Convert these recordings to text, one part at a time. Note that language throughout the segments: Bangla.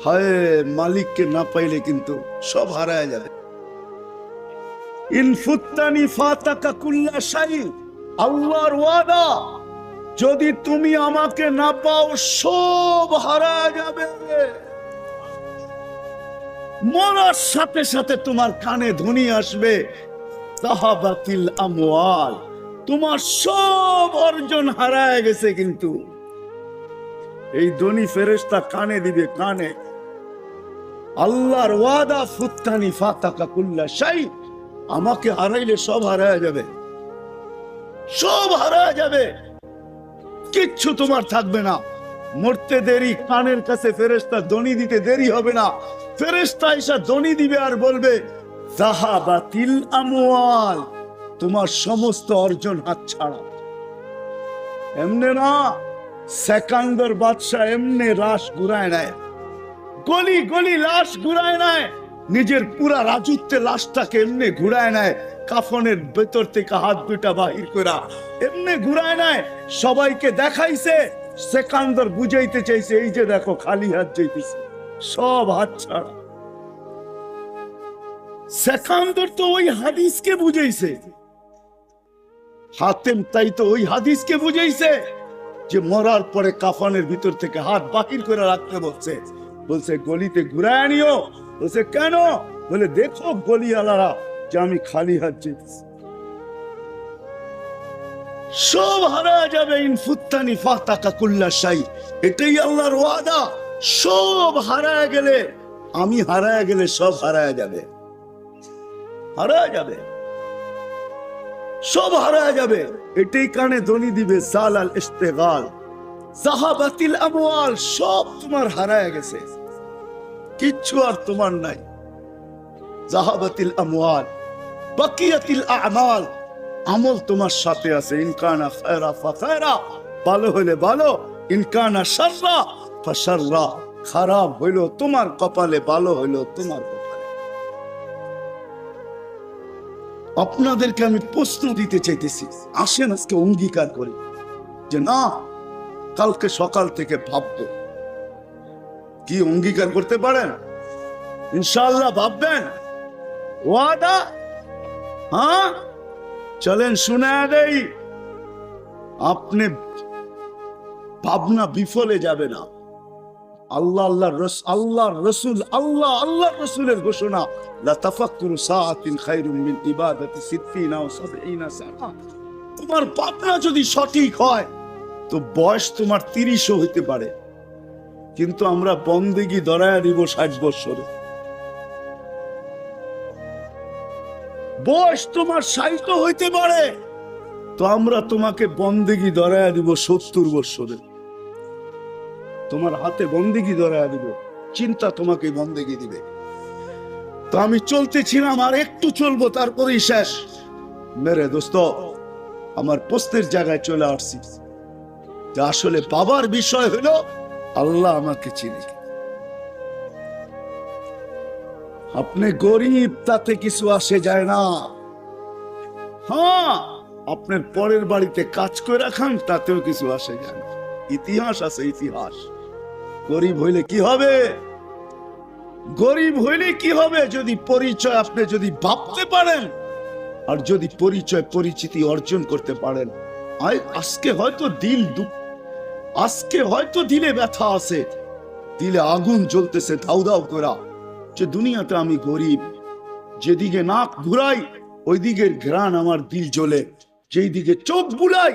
হায়, মালিককে না পাইলে কিন্তু সব হারায় যাবে। ইনফুত্তানি ফাতাকা কুল্লা শাই, আল্লাহর ওয়াদা, যদি তুমি আমাকে না পাও সব হারায় যাবে। মরার সাথে সাথে তোমার কানে ধ্বনি আসবে, যাহাবাতিল আমওয়াল, তোমার সব অর্জন হারায় গেছে। কিন্তু এই ধ্বনি ফেরেশতা কানে দিবে, কানে। আল্লাহর ওয়াদা, ফুত্তানি ফাতাকা কুল্লা শাই, আমাকে হারাইলে সব হারায় যাবে, সব হারায় যাবে, কিচ্ছু তোমার থাকবে না। মরতে দেরি, কানের কাছে ফেরেশতা ধ্বনি দিতে দেরি হবে না। ফেরেশতা এসে ধ্বনি দিবে আর বলবে, যাহাবাতিল আমওয়াল, তোমার সমস্ত অর্জন হাতছাড়া। এমনে না, সেকান্দর বাদশাহ এমনে লাশ ঘুরায় নেয়, গলি গলি লাশ ঘুরায় নেয়, নিজের পুরা রাজত্বে লাশটাকে এমনি ঘুরায় নেয়, কাফনের ভেতর থেকে হাত দুটা বাহির করা এমনি ঘুরায় নেয়। সবাইকে দেখাইছে, সেকান্দর বুঝাইতে চাইছে, এই যে দেখো খালি হাত যাইতেছে, সব হাত ছাড়া। সেকান্দর তো ওই হাদিসকে বুঝাইছে, হাতেম তাই তো ওই হাদিসকে বুঝাইছে যে মরার পরে কাফনের ভিতর থেকে হাত বাহির করে রাখতে বলছে। বলছে গলিতে ঘুরায় নিও। বলছে কেন? বলে দেখো গলিওয়ালারা যে আমি খালি হাত যেতেছি, সব হারায় যাবে। ইনফুত্তানি ফাতাকা কুল্লা শাই, এটাই আল্লাহর ওয়াদা। সব হারায় গেলে, আমি হারায় গেলে সব হারায় যাবে, হারায় যাবে, সব হারায় যাবে। এটাই কানে ধ্বনি দিবে, জালাল ইস্তেগাল, যাহাবাতিল আমওয়াল, সব তোমার হারায় গেছে, কিচ্ছু আর তোমার নাই। যাহাবাতিল আমওয়াল, বাকিয়াতিল আমাল, আমল তোমার সাথে আছে। ইনকানা খায়রা ফাখায়রা, ভালো হইলে ভালো, ইনকানা শাররা ফাশাররা, খারাপ হইলো তোমার কপালে, ভালো হইলো তোমার কপালে। আপনাদেরকে আমি প্রশ্ন দিতে চাইতেছি, আসেন আজকে অঙ্গীকার করি যে না, কালকে সকাল থেকে ভাববো। কি অঙ্গীকার করতে পারেন? ইনশাআল্লাহ ভাববেন? ওয়াদা? হ্যাঁ, চলেন শুনে দেই। আপনি ভাবনা বিফলে যাবে না। আল্লাহ রসুলের ঘোষণা, লা তাফাক্কুরু সাআতিন খায়রুম মিন ইবাদাতি 60 ও 70 সানা। তোমার ভাবনা যদি সঠিক হয় তো বয়স তোমার 30ও হইতে পারে, কিন্তু আমরা বন্দেগী ধরায় দিব 60 বছরে। বয়স তোমার 60 হইতে পারে, তো আমরা তোমাকে বন্দেগী ধরায় দিব 70 বছরে। তোমার হাতে বন্দেগী ধরায় দিব, চিন্তা তোমাকে বন্দেগী দিবে। তো আমি চলতেছিলাম, আর একটু চলবো, তারপরেই শেষ। মেরে দোস্ত, আমার প্রশ্নের জায়গায় চলে আসছি যে আসলে বাবার বিষয় হলো আল্লাহ আমাকে চিনে। আপনি গরিব, তাতে কিছু আসে যায় না। হ্যাঁ, আপনার পরের বাড়িতে কাজ করে রাখান, তাতেও কিছু আসে যায় না। ইতিহাস আছে, ইতিহাস। গরিব হইলে কি হবে? গরিব হইলে কি হবে? যদি পরিচয় আপনি যদি ভাবতে পারেন, আর যদি পরিচয় পরিচিতি অর্জন করতে পারেন। আজকে হয়তো আজকে হয়তো দিলে ব্যথা আছে, দিলে আগুন জ্বলতেছে দাউ দাউ করা, যে দুনিয়াতে আমি গরিব। যেদিকে নাক ঘুরাই ওই দিকের ঘ্রাণ আমার দিল জ্বলে, যেই দিকে চোখ বুলাই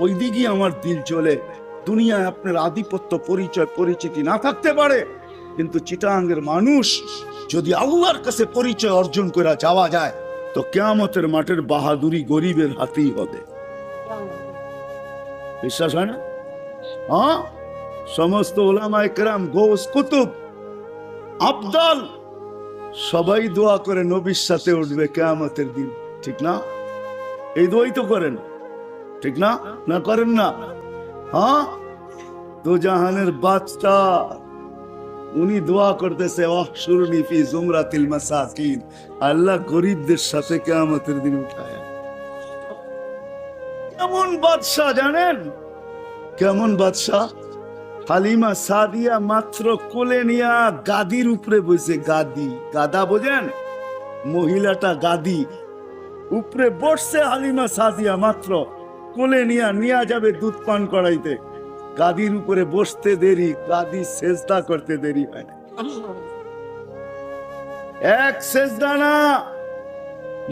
ওই দিকে আমার দিল জ্বলে। দুনিয়ায় আপনার আধিপত্য পরিচয় পরিচিতি না থাকতে পারে, কিন্তু চিটাগাঙ্গের মানুষ যদি আল্লাহর কাছে পরিচয় অর্জন করে যাওয়া যায়, তো কিয়ামতের মাঠের বাহাদুরি গরিবের হাতেই হবে। বিশ্বাস হয় না? হ্যাঁ, সমস্ত ওলামায়ে কেরাম, গৌস, কুতুব, আফদাল সবাই দোয়া করে নবীর সাথে উঠবে কিয়ামতের দিন, ঠিক না? এই দোয়াই তো করেন, ঠিক না? না করেন না? হ্যাঁ, দো জাহানের বাদশা উনি দোয়া করতেছে, ওয়াহশুরনি ফি জুমরাতিল মাসাকিন, আল্লাহ গরিবদের সাথে কিয়ামতের দিন উঠায়। কেমন বাদশা জানেন? কেমন বাদশা? হালিমা সাদিয়া মাত্র কোলে নিয়া গাদির উপরে বসে, গাদি, গাদা বোঝেন, মহিলাটা গাদি উপরে বসছে। হালিমা সাদিয়া মাত্র কোলে নিয়া যাবে দুধ পান করাইতে, গাদির উপরে বসতে দেরি, গাদি সেজদা করতে দেরি হয় না। এক সেজদা না,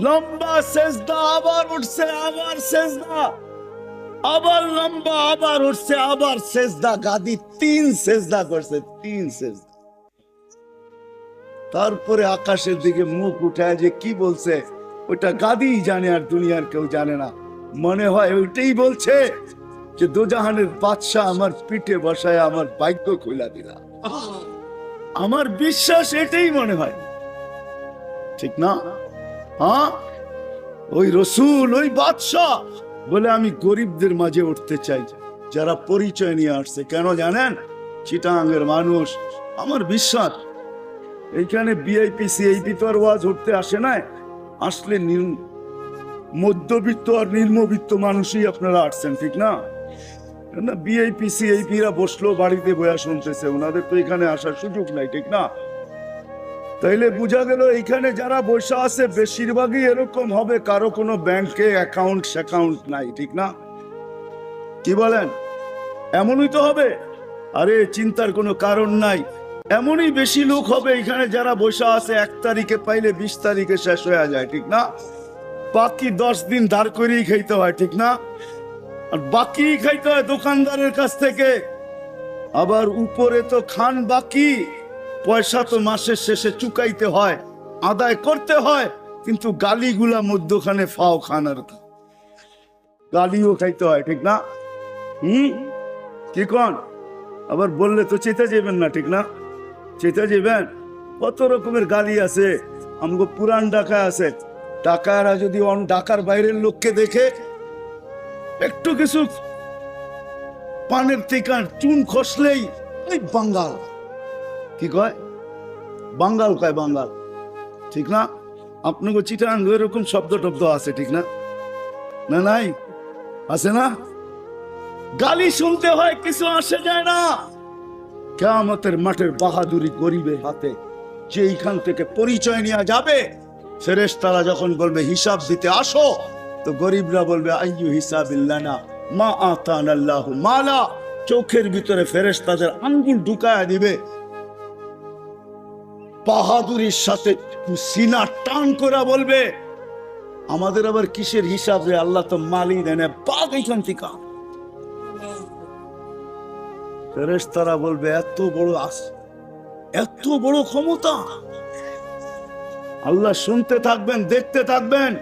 লম্বা সেজদা, আবার উঠছে, আবার সেজদা, আবার লম্বা, আবার উঠছে, আবার সেজদা, গাদি 3 সেজদা করছে, 3 সেজদা। তারপরে আকাশের দিকে মুখ উঠায় যে কি বলছে ওটা গাদি জানে, আর দুনিয়ার কেউ জানে না। মনে হয় ওইটাই বলছে যে দোজাহানের বাদশাহ আমার পিঠে বসায় আমার ভাগ্য খুলা দিলা। আমার বিশ্বাস এটাই মনে হয়, ঠিক না? হ্যাঁ, ওই রসুল, ওই বাদশাহ বলে আমি গরিবদের মাঝে উঠতে চাই, যারা পরিচয় নিয়ে আসছে। কেন জানেন? চিটাগাঙ্গের মানুষ, আমার বিশ্বাস এইখানে বিআইপি সিআইপি তো আর ওয়াজ উঠতে আসে না, আসলে মধ্যবিত্ত আর নিম্নবিত্ত মানুষই আপনারা আসছেন, ঠিক না? বিআইপি সিআইপি রা বসলো বাড়িতে বয়া শুনতেছে, ওনাদের তো এখানে আসার সুযোগ নাই, ঠিক না? তাইলে বোঝা গেল এখানে যারা বসে আছে বেশিরভাগই এরকম হবে, কারো কোনো ব্যাংকে অ্যাকাউন্ট নাই, ঠিক না? কি বলেন? এমনই তো হবে। আরে চিন্তার কোনো কারণ নাই, এমনই বেশি লোক হবে এখানে যারা বসে আছে 1 তারিখে পাইলে 20 তারিখে শেষ হয়ে যায়, ঠিক না? বাকি 10 দিন ধার করেই খাইতে হয়, ঠিক না? আর বাকি খাইতে হয় দোকানদারের কাছ থেকে। আবার উপরে তো খান বাকি, পয়সা তো মাসের শেষে চুকাইতে হয়, আদায় করতে হয়, কিন্তু গালিগুলা মধ্যখানে ফাও খানার গালিও খাইতে হয়, ঠিক না? কি কন? আবার বললে তো চেতে যাবেন না, ঠিক না? চেতে যাবেন? কত রকমের গালি আছে। আমগো পুরান ঢাকা আছে, ঢাকারা যদি ঢাকার বাইরের লোককে দেখে একটু কিছু পানের থেকে চুন খসলেই ওই বাঙ্গাল, কি কয়? বাঙ্গাল কয়, বাঙ্গাল, ঠিক না? আপনাকে চিটাগাঙ্গ এরকম শব্দ টব্দ আছে, ঠিক না? না নাই আছে না? গালি শুনতে হয়, কিছু আসে যায় না। কিয়ামতের মাঠের বাহাদুরি গরিবের হাতে, যে এইখান থেকে পরিচয় নেওয়া যাবে। ফেরেশতারা যখন বলবে হিসাব দিতে আসো, তো গরিবরা বলবে আইয়ু হিসাবিল্লানা মা আতানাল্লাহু মালা। চোখের ভিতরে ফেরেশতাদের আঙ্গুল ঢুকায়া দিবে, বাহাদুরির সাথে সিনা টান করে বলবে আমাদের আবার কিসের হিসাব রে, আল্লাহ তো মালই দেন, বাদ এইখান থেকে। ফেরেশতারা বলবে এত বড় এত বড় ক্ষমতা। আল্লাহ শুনতে থাকবেন, দেখতে থাকবেন,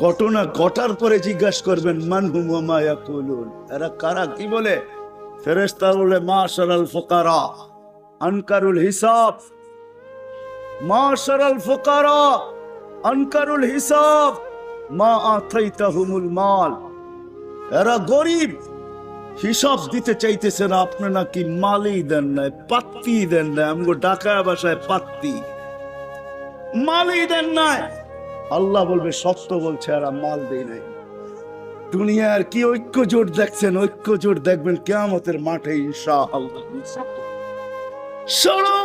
ঘটনা ঘটার পরে জিজ্ঞাসা করবেন মানহুম ওয়া মা ইয়াকুলুন, এরা কারা, কি বলে? ফেরেশতারা বলে মাশারাল ফুকারা আনকারুল হিসাব, মাশারাল ফুকারা আনকারুল হিসাব মা আতাইতাহুমুল মাল। এরা গরিব, হিসাব দিতে চাইতেছে না, আপনি নাকি মালই দেন না, পাত্তি দেন না। আমগো ঢাকা ভাষায় পাত্তি, মালই দেন না। আল্লাহ বলবে সত্য বলছে, এরা মাল দেয় নাই। দুনিয়ার কি ঐক্য জোট দেখছেন? ঐক্য জোট দেখবেন কিয়ামতের মাঠে ইনশাআল্লাহ। সারা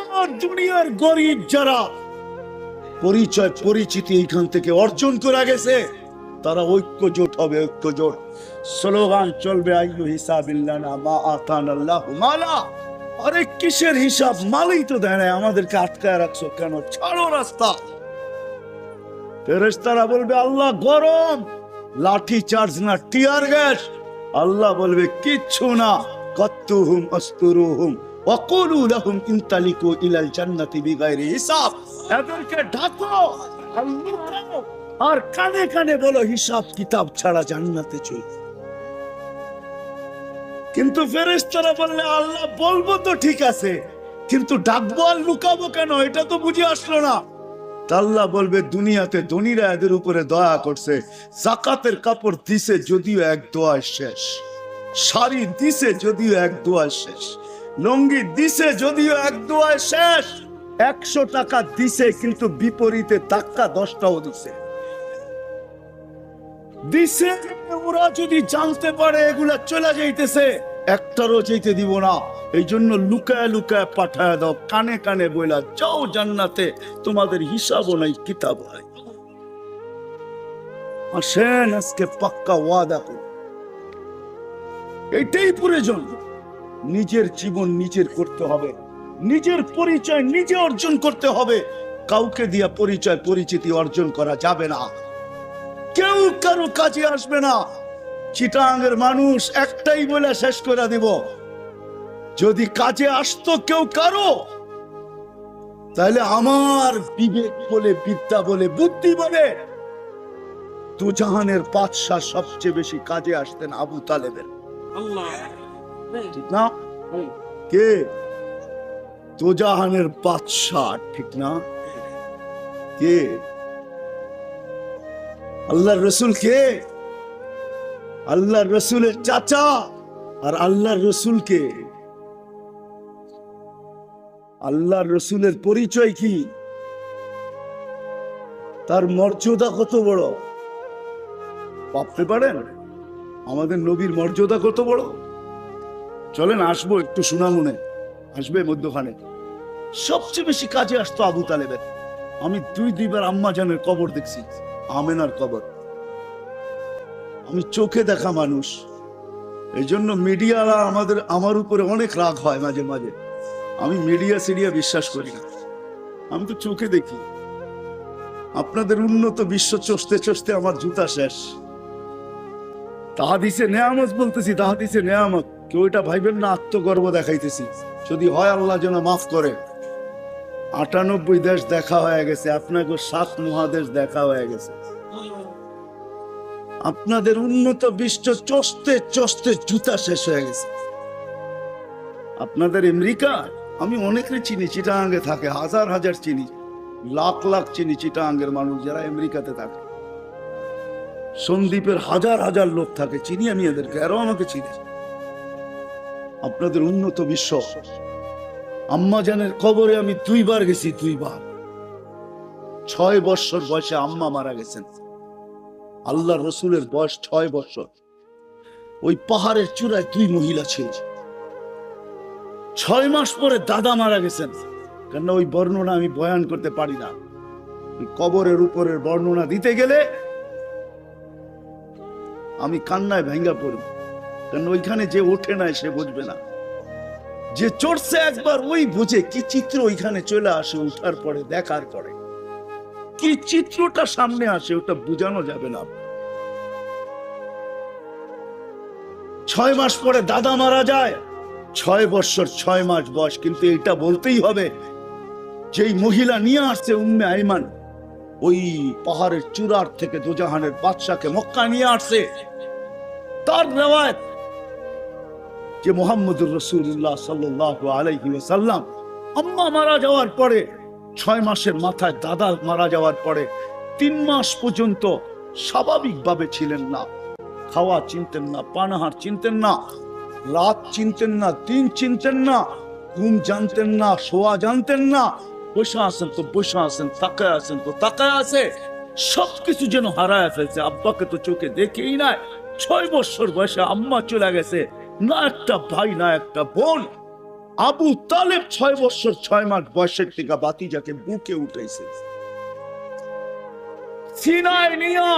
দুনিয়ার গরিব যারা পরিচয় পরিচিতি এইখান থেকে অর্জন করে গেছে, তারা ঐক্য জোট হবে, ঐক্য জোট। স্লোগান চলবে আইয়ু হিসাবিল্লানা মা আতানাল্লাহু মালা। আরে কিসের হিসাব? মালই তো দেয় না, আমাদেরকে আটকায় রাখছো কেন? ছাড়ো রাস্তা। ফেরেশতারা বলবে আল্লাহ গরম, লাঠি চার্জ না টিয়ার গ্যাস। আল্লাহ বলবে কিচ্ছু না, কাত্তুহুম আস্তুরুহুম ওয়াকুলু লাহুম ইনতালিকু ইলাল জান্নাতি বিগাইরি হিসাব। এদেরকে ঢাকো আর কানে কানে বলো হিসাব কিতাব ছাড়া জান্নাতে চল। কিন্তু ফেরেশতারা বললে আল্লাহ বলবো তো ঠিক আছে, কিন্তু ডাকবো আর লুকাবো কেন? এটা তো বুঝে আসলো না। আল্লাহ বলবে দুনিয়াতে ধনীরা এদের উপরে দয়া করছে, যাকাতের কাপড় দিছে যদিও এক দোয়ায় শেষ, শাড়ি দিছে যদিও এক দোয়ায় শেষ, লুঙ্গি দিছে যদিও এক দোয়ায় শেষ, 100 টাকা দিছে কিন্তু বিপরীতে ধাক্কা 10টাও দিছে। ওরা যদি জানতে পারে এগুলা চলে যাইতেছে, একটারও যেতে দিব না। এই জন্য লুকায় লুকায় পাঠায় দাও, কানে কানে বইলা যাও জান্নাতে, তোমাদের হিসাবও নাই কিতাবও নাই। আসেন আজকে পাক্কা ওয়াদা করি, এটাই প্রয়োজন। নিজের জীবন নিজের করতে হবে, নিজের পরিচয় নিজে অর্জন করতে হবে। কাউকে দিয়া পরিচয় পরিচিতি অর্জন করা যাবে না, কেউ কারো কাজে আসবে না। চিটাঙ্গের মানুষ একটাই বলে শেষ করে দিব, যদি কাজে আসতো কেউ কারো, তাহলে আমার বিবেক বলে, বিদ্যা বলে, বুদ্ধি বলে দুজাহানের বাদশাহ সবচেয়ে বেশি কাজে আসতেন আবু তালেবের। ঠিক না? কে? দুজাহানের বাদশাহ, ঠিক না? কে? আল্লাহর রসুল। কে? আল্লাহর রসুলের চাচা। আর আল্লাহর রসুল কে? আল্লাহর রসুলের পরিচয় কি? তার মর্যাদা কত বড় ভাবতে পারেন? আমাদের নবীর মর্যাদা কত বড়। চলেন আসবো একটু সুনামুনে, আসবে মধ্যখানে। সবচেয়ে বেশি কাজে আসতো আবু তালেবের। আমি দুইবার আম্মা জানের কবর দেখছি, আমেনার কবর। আমি চোখে দেখা মানুষ, এই জন্য মিডিয়ারা আমার উপরে অনেক রাগ হয় মাঝে মাঝে। আমি মিডিয়া সিডিয়া বিশ্বাস করি না, আমি তো চোখে দেখি। আপনাদের উন্নত বিশ্ব চষতে চষতে আমার জুতা শেষ। তাহাদিসে নেয়ামত বলতেছি, তাহাদিসে নেয়ামত, কেউ এটা ভাইবেন না আত্মগর্ব দেখাইতেছি। যদি হয় আল্লাহ যেন মাফ করে। 98 দেশ দেখা হয়ে গেছে, আপনাকে 7 মহাদেশ দেখা হয়ে গেছে। আপনাদের উন্নত বিশ্ব চষতে চষতে জুতা শেষ হয়ে গেছে। আপনাদের আমেরিকা, আমি অনেকের চিনি, চিটাগাঙ্গে থাকে, হাজার হাজার চিনি, লাখ লাখ চিনি চিটাগাঙ্গের মানুষ যারা আমেরিকাতে থাকে। সন্দ্বীপের হাজার হাজার লোক থাকে, চিনি আমি এদেরকে, আরো আমাকে চিনি। আপনাদের উন্নত বিশ্ব। আম্মা জানের কবরে আমি 2 বার গেছি, 2 বার। 6 বছর বয়সে আম্মা মারা গেছেন। আল্লাহ রসুলের বয়স 6 বছর। ওই পাহাড়ের চূড়ায় 2 মহিলা ছিল। 6 মাস পরে দাদা মারা গেছেন। কেন ওই বর্ণনা আমি বয়ান করতে পারি না। ওই কবরের উপরের বর্ণনা দিতে গেলে আমি কান্নায় ভেঙ্গা পড়ব। কারণ ওইখানে যে ওঠে নাই সে বুঝবে না, যে চড়ছে একবার ওই বুঝে কি চিত্র ওইখানে চলে আসে। উঠার পরে দেখার পরে কি চিত্রটা সামনে আসে ওটা বোঝানো যাবে না। 6 মাস পরে দাদা মারা যায়, 6 বছর 6 মাস বয়স। কিন্তু এটা বলতেই হবে, যেই মহিলা নিয়ে আসছে উম্মে আইমান, ওই পাহাড়ের চূড়ার থেকে দুজাহানের বাদশাকে মক্কা নিয়ে আসছে। তার রিওয়ায়াত যে মুহাম্মদুর রাসূলুল্লাহ সাল্লাল্লাহু আলাইহি ওয়াসাল্লাম আম্মা মারা যাওয়ার পরে 6 মাসের মাথায় দাদা মারা যাওয়ার পরে 3 মাস পর্যন্ত স্বাভাবিকভাবে ছিলেন না। খাওয়া চিনতেন না, পানাহার চিনতেন না, রাত চিনতেন না, দিন চিনতেন না, ঘুম জানতেন না, শোয়া জানতেন না। বসে আছেন তো বসে আছেন, তাকায় আছেন তো তাকায় আছে, সবকিছু যেন হারায় ফেলছে। আব্বাকে তো চোখে দেখেই নাই। 6 বছর বয়সে আম্মা চলে গেছে, না একটা ভাই না একটা বোন। আবু তালেব 6 বছর 6 মাস বয়সের থেকে বাতিজাকে বুকে উঠেছে, সিনায় নিয়া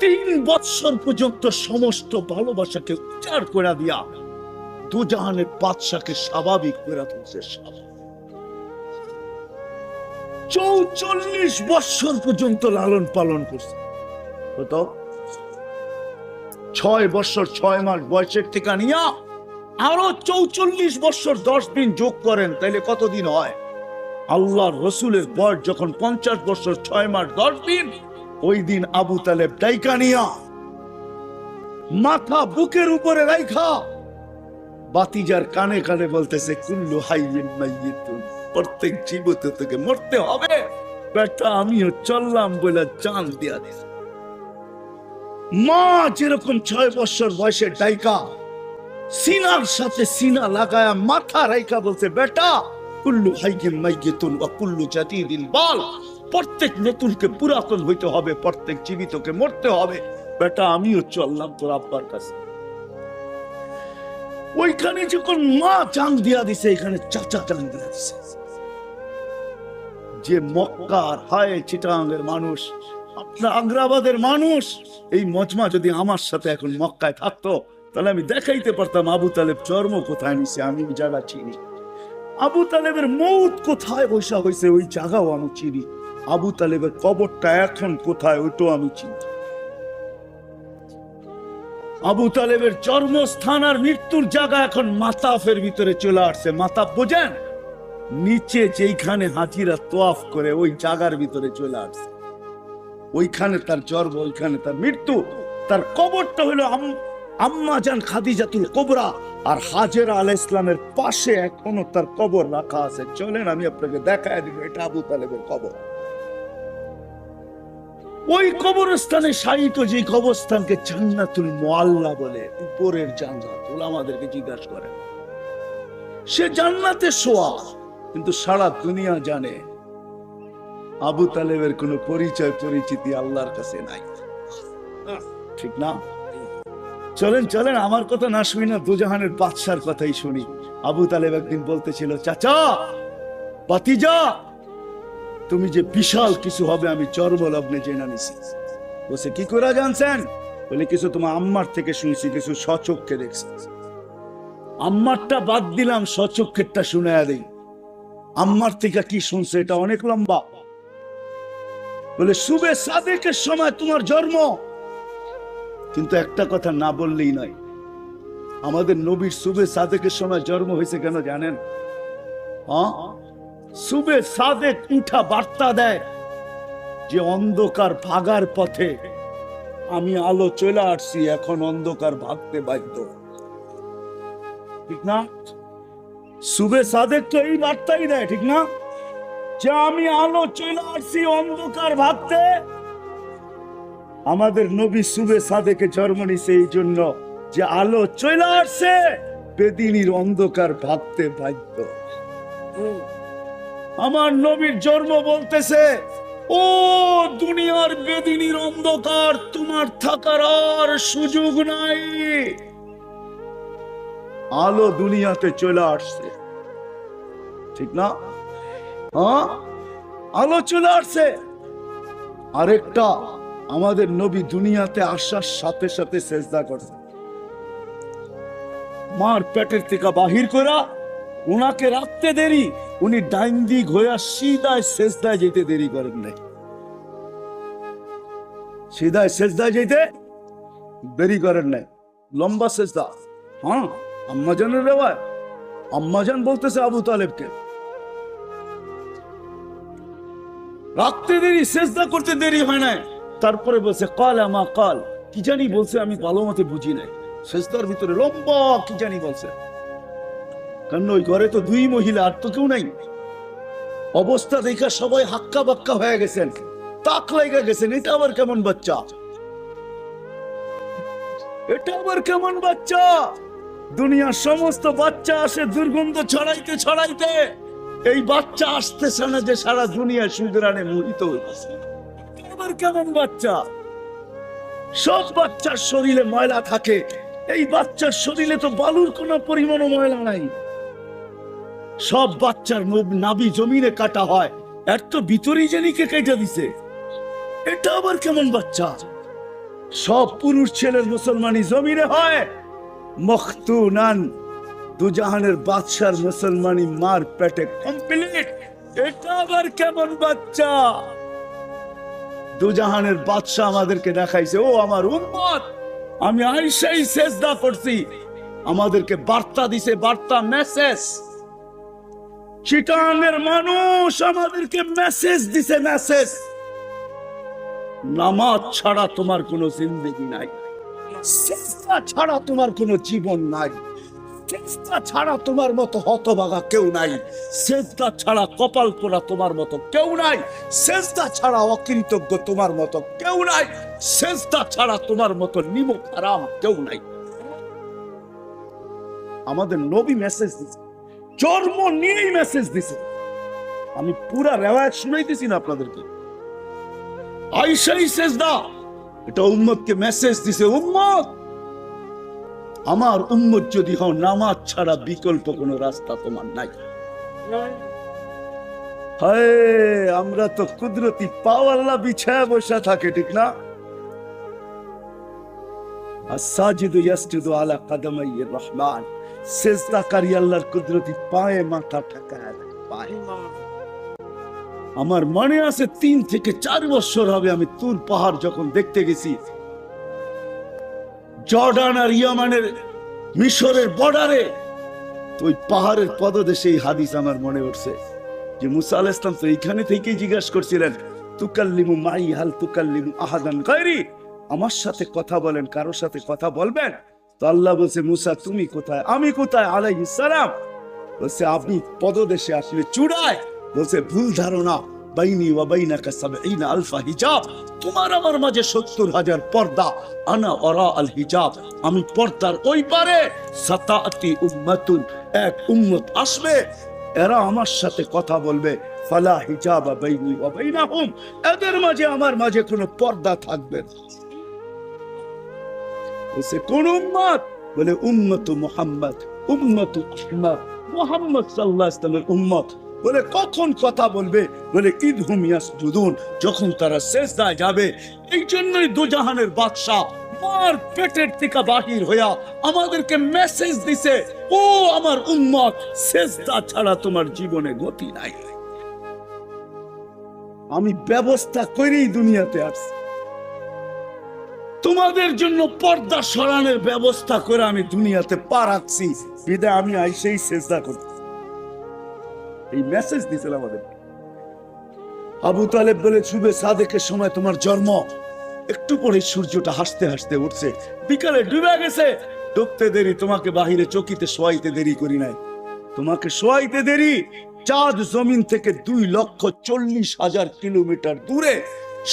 3 বছর পর্যন্ত সমস্ত ভালোবাসাকে উজাড় করে দিয়া দুজাহানের বাদশাকে স্বাভাবিক করে তুলছে। 44 বছর পর্যন্ত লালন পালন করছে। কত? 6 বছর 6 মাস বয়সের থেকে নিয়া আরো 44 বছর 10 দিন যোগ করেন, তাইলে কতদিন হয়? আল্লাহর রসুলের বয়স যখন 50 বছর 6 মাস 10 দিন, ওই দিন আবু তালেব ডাইকা নিয়া মাথা বুকের উপরে রাইখা বাতিজার কানে কানে বলতেছে, কুল্লু হাইয়িন মাইয়িতুন, প্রত্যেক জীবিত থেকে মরতে হবে বেটা, আমিও চললাম বলে জান দিয়া দিল। মা যেরকম 6 বছর বয়সে ডাইকা সিনার সাথে সিনা লাগায়া মাথা রাইখা বলছে, বেটা কুল্লু হাইয়িন মাইয়িতুন ওয়া কুল্লু জাদীদিন বাল, প্রত্যেক নতুনকে পুরাতন হইতে হবে, প্রত্যেক জীবিতকে মরতে হবে বেটা, আমিও চললাম তোর আব্বার কাছে। ওইখানে যখন মা জান দিয়া দিছে, এখানে চাচা জান দিয়া দিছে। যে মক্কার হায় চিটাগাঙ্গের মানুষ, আপনার আগ্রাবাদের মানুষ, এই মজমা যদি আমার সাথে এখন মক্কায় থাকতো, তাহলে আমি দেখাইতে পারতাম আবু তালেব জন্ম কোথায় নিছে, আমি ওই জায়গা চিনি। আবু তালেবের মৌত কোথায় বসা হয়েছে, ওই জায়গাও আমি চিনি। আবু তালেবের কবরটা এখন কোথায়, ওইটাও আমি চিনি। আবু তালেবের জন্মস্থান আর মৃত্যুর জায়গা এখন মাতাফের ভিতরে চলে আসছে। মাতাফ বোঝেন? নিচে যেখানে হাজিরা তোয়াফ করে ওই জায়গার ভিতরে চলে আসছে। ওইখানে তার জন্ম, ওইখানে তার মৃত্যু। তার কবরটা হলো আম্মা জান খাদিজাতুল কুবরা, আর হাজেরা আলাইহিস সালামের পাশে এখনো তার কবর রাখা আছে। চলেন আমি আপনাকে দেখায় দিব, এটা আবু তালেবের কবর। ওই কবরস্থানে শায়িত যে কবরস্থানকে জান্নাতুল মুআল্লা বলে, উপরের জান্নাত। ওলামাদেরকে জিজ্ঞাসা করেন, সে জান্নাতে শোয়া, কিন্তু সারা দুনিয়া জানে আবু তালেবের কোন পরিচয় পরিচিতি আল্লাহর কাছে নাই। ঠিক না? চলেন চলেন, আমার কথা না শুনি না, দুজাহানের বাদশার কথাই শুনি। আবু তালেব একদিন বলতেছিল, চাচা ভাতিজা, তুমি যে বিশাল কিছু হবে আমি জন্মলগ্নে জেনে নিছি। বলছে কি করে জানছেন? বলে কিছু তোমার আম্মার থেকে শুনছি, কিছু স্বচক্ষে দেখছি। আম্মারটা বাদ দিলাম, স্বচক্ষেরটা শুনায়া দেই। আম্মার থেকে কি শুনছে এটা অনেক লম্বা। বলে শুবে সাদেকের সময় তোমার জন্ম। কিন্তু একটা কথা না বললেই নয়, আমাদের নবীর শুবে সাদেকের সময় জন্ম হয়েছে কেন জানেন? হ্যাঁ, শুবে সাদেক উঠা বার্তা দেয় যে অন্ধকার ভাগার পথে আমি আলো চলে আসছি, এখন অন্ধকার ভাগতে বাধ্য। ঠিক না? শুবে সাদেক তো এই বার্তাই দেয়, ঠিক না? যে আমি আলো চলে আসছি, অন্ধকার ভাগতে। আমাদের নবী শুবে সাদেকে জন্ম নিছে এই জন্য যে আলো চলে আসছে, বেদিনীর অন্ধকার ভাগতে বাধ্য। আমার নবীর জন্ম বলতেছে, ও দুনিয়ার বেদিনীর অন্ধকার, তোমার থাকার আর সুযোগ নাই। আলো দুনিয়াতে চলে আসছে, ঠিক না? হ্যাঁ, আলো চলে আসছে। আরেকটা, আমাদের নবী দুনিয়াতে আসার সাথে সাথে সেজদা করছে। মার পেটের থেকে বাহির করা উনাকে রাখতে দেরি, উনি ডাইন দিক হইয়া সিধায় সেজদায় যেতে দেরি করেন নাই। সিধায় সেজদায় যেতে দেরি করেন নাই, লম্বা সেজদা। হ্যাঁ, আম্মাজানের রেওয়ায়, আম্মাজান বলতেছে আবু তালেবকে রাখতে দেরি, সেজদা করতে দেরি হয় নাই। তারপরে বলছে কাল আমা কাল, কি জানি বলছে, আমি ভালো মতে বুঝি নাই। সেজদার ভিতরে লম্বা কি জানি বলছে, কারণ ওই ঘরে তো দুই মহিলা, আর তো কেউ নাই। অবস্থা দেখা সবাই হাক্কা বাক্কা হয়ে গেছেন, তাক লাগা গেছেন। এটা আবার কেমন বাচ্চা, এটা আবার কেমন বাচ্চা? দুনিয়ার সমস্ত বাচ্চা আসে দুর্গন্ধ ছড়াইতে ছড়াইতে, এই বাচ্চা আসতেছে না যে সারা দুনিয়া সুদরানে মোহিত হইতেছে। আবার কেমন বাচ্চা? সব বাচ্চার শরীরে ময়লা থাকে, এই বাচ্চার শরীরে তো বালুর কোন পরিমাণ ময়লা নাই। সব বাচ্চার নাভি জমিনে কাটা হয়, এর তো ভিতরেই জানিকে কেটে দিছে। এটা আবার কেমন বাচ্চা? সব পুরুষ ছেলের মুসলমানি জমিনে হয়, মখতুনান, দুজাহানের বাদশার মুসলমানি মার পেটে কমপ্লিট। এটা আবার কেমন বাচ্চা? দুজাহানের বাদশা আমাদেরকে দেখাইছে, ও আমার উম্মত, আমি আইসাই সেজদা করছি। আমাদেরকে বার্তা দিছে, বার্তা, মেসেজ। চিটাগাঙ্গের মানুষ আমাদেরকে মেসেজ দিছে, মেসেজ। নামাজ ছাড়া তোমার কোনো জিন্দেগি নাই, সেজদা ছাড়া তোমার কোনো জীবন নাই, সেজদা ছাড়া তোমার মতো হতভাগা কেউ নাই, সেজদা ছাড়া কপাল পোড়া তোমার মতো কেউ নাই, সেজদা ছাড়া অকৃতজ্ঞ তোমার মতো কেউ নাই, সেজদা ছাড়া তোমার মতো নিমক হারাম কেউ নাই। আমাদের নবী মেসেজ দিছে, জন্ম নিয়েই মেসেজ দিছে। আমি পুরা রেওয়ায়াত শুনাইতেছি না আপনাদেরকে। আইসাই সেজদা, এটা উম্মতকে মেসেজ দিছে, উম্মত আমার উম্মত যদি হও, নামাজ ছাড়া বিকল্প কোনো রাস্তা তোমার নাই। হায়, আমরা তো কুদরতি পাও আল্লাহ বিছায়া বসা থাকে, ঠিক না? আসসাজিদু ইয়াসজুদু আলা কাদামাইর রহমান, সিজদাকারী আল্লাহর কুদরতি পায়ে মাথা ঠেকায় পায়ে। আমার মনে আছে 3 থেকে 4 বছর হবে আমি তুর পাহাড় যখন দেখতে গেছি, জর্ডান আর ইয়ামানের মিশরের বর্ডারে, তো ওই পাহাড়ের পদদেশে এই হাদিস আমার মনে উঠছে যে মুসা আলাইহিস সালাম তো এইখানে থেকেই জিজ্ঞাসা করছিলেন, তুকাল্লিমু মাই হাল তুকাল্লিমু আহাদান গায়রি, আমার সাথে কথা বলেন, কারোর সাথে কথা বলবেন? তো আল্লাহ বলছে, মুসা তুমি কোথায়, আমি কোথায়? আলাইহিস সালাম বলছে, আপনি পদদেশে আসলে চূড়ায়। বলছে, ভুল ধারণা, বাইনি ওয়া বাইনাকা ৭০ আলফা হিজাব, তোমার আমার মাঝে ৭০,০০০ পর্দা, আনা ওরা আল হিজাব, আমি পর্দার ওই পারে। সাতাতি উম্মাতুন, এক উম্মত আসবে, এরা আমার সাথে কথা বলবে, ফালা হিজাবা বাইনি ওয়া বাইনাহুম, এদের মাঝে আমার মাঝে কোনো পর্দা থাকবে না। বলছে, কোন উম্মত? বলে, উম্মত মুহাম্মদ, উম্মত আহমদ, মুহাম্মদ সাল্লাল্লাহু আলাইহি ওয়াসাল্লামের উম্মত। বলে, কখন কথা বলবে? বলে, ইদহুম ইয়াসজুদুন, যখন তারা সিজদায় যাবে। এই জন্যই দুজাহানের বাদশা মার পেটের থেকে বাহির হইয়া আমাদেরকে মেসেজ দিছে, ও আমার উম্মত, সিজদা ছাড়া তোমার জীবনে গতি নাই। আমি ব্যবস্থা করেই দুনিয়াতে আসছি, তোমাদের জন্য পর্দা সরানোর ব্যবস্থা করে আমি দুনিয়াতে পা রাখছি, বিদায় আমি আইসেই সিজদা করছি। এই মেসেজ দিছিল আমাদের। আবু তালেব বলে, শুভে সাদেকের সময় তোমার জন্ম, একটু পরে সূর্যটা হাসতে হাসতে উঠছে, বিকালে ডুবে গেছে, ডুবতে দেরি, তোমাকে বাহিরে চকিতে শোয়াইতে দেরি করি নাই, তোমাকে শোয়াইতে দেরি। চাঁদ জমিন থেকে 2,40,000 কিলোমিটার দূরে,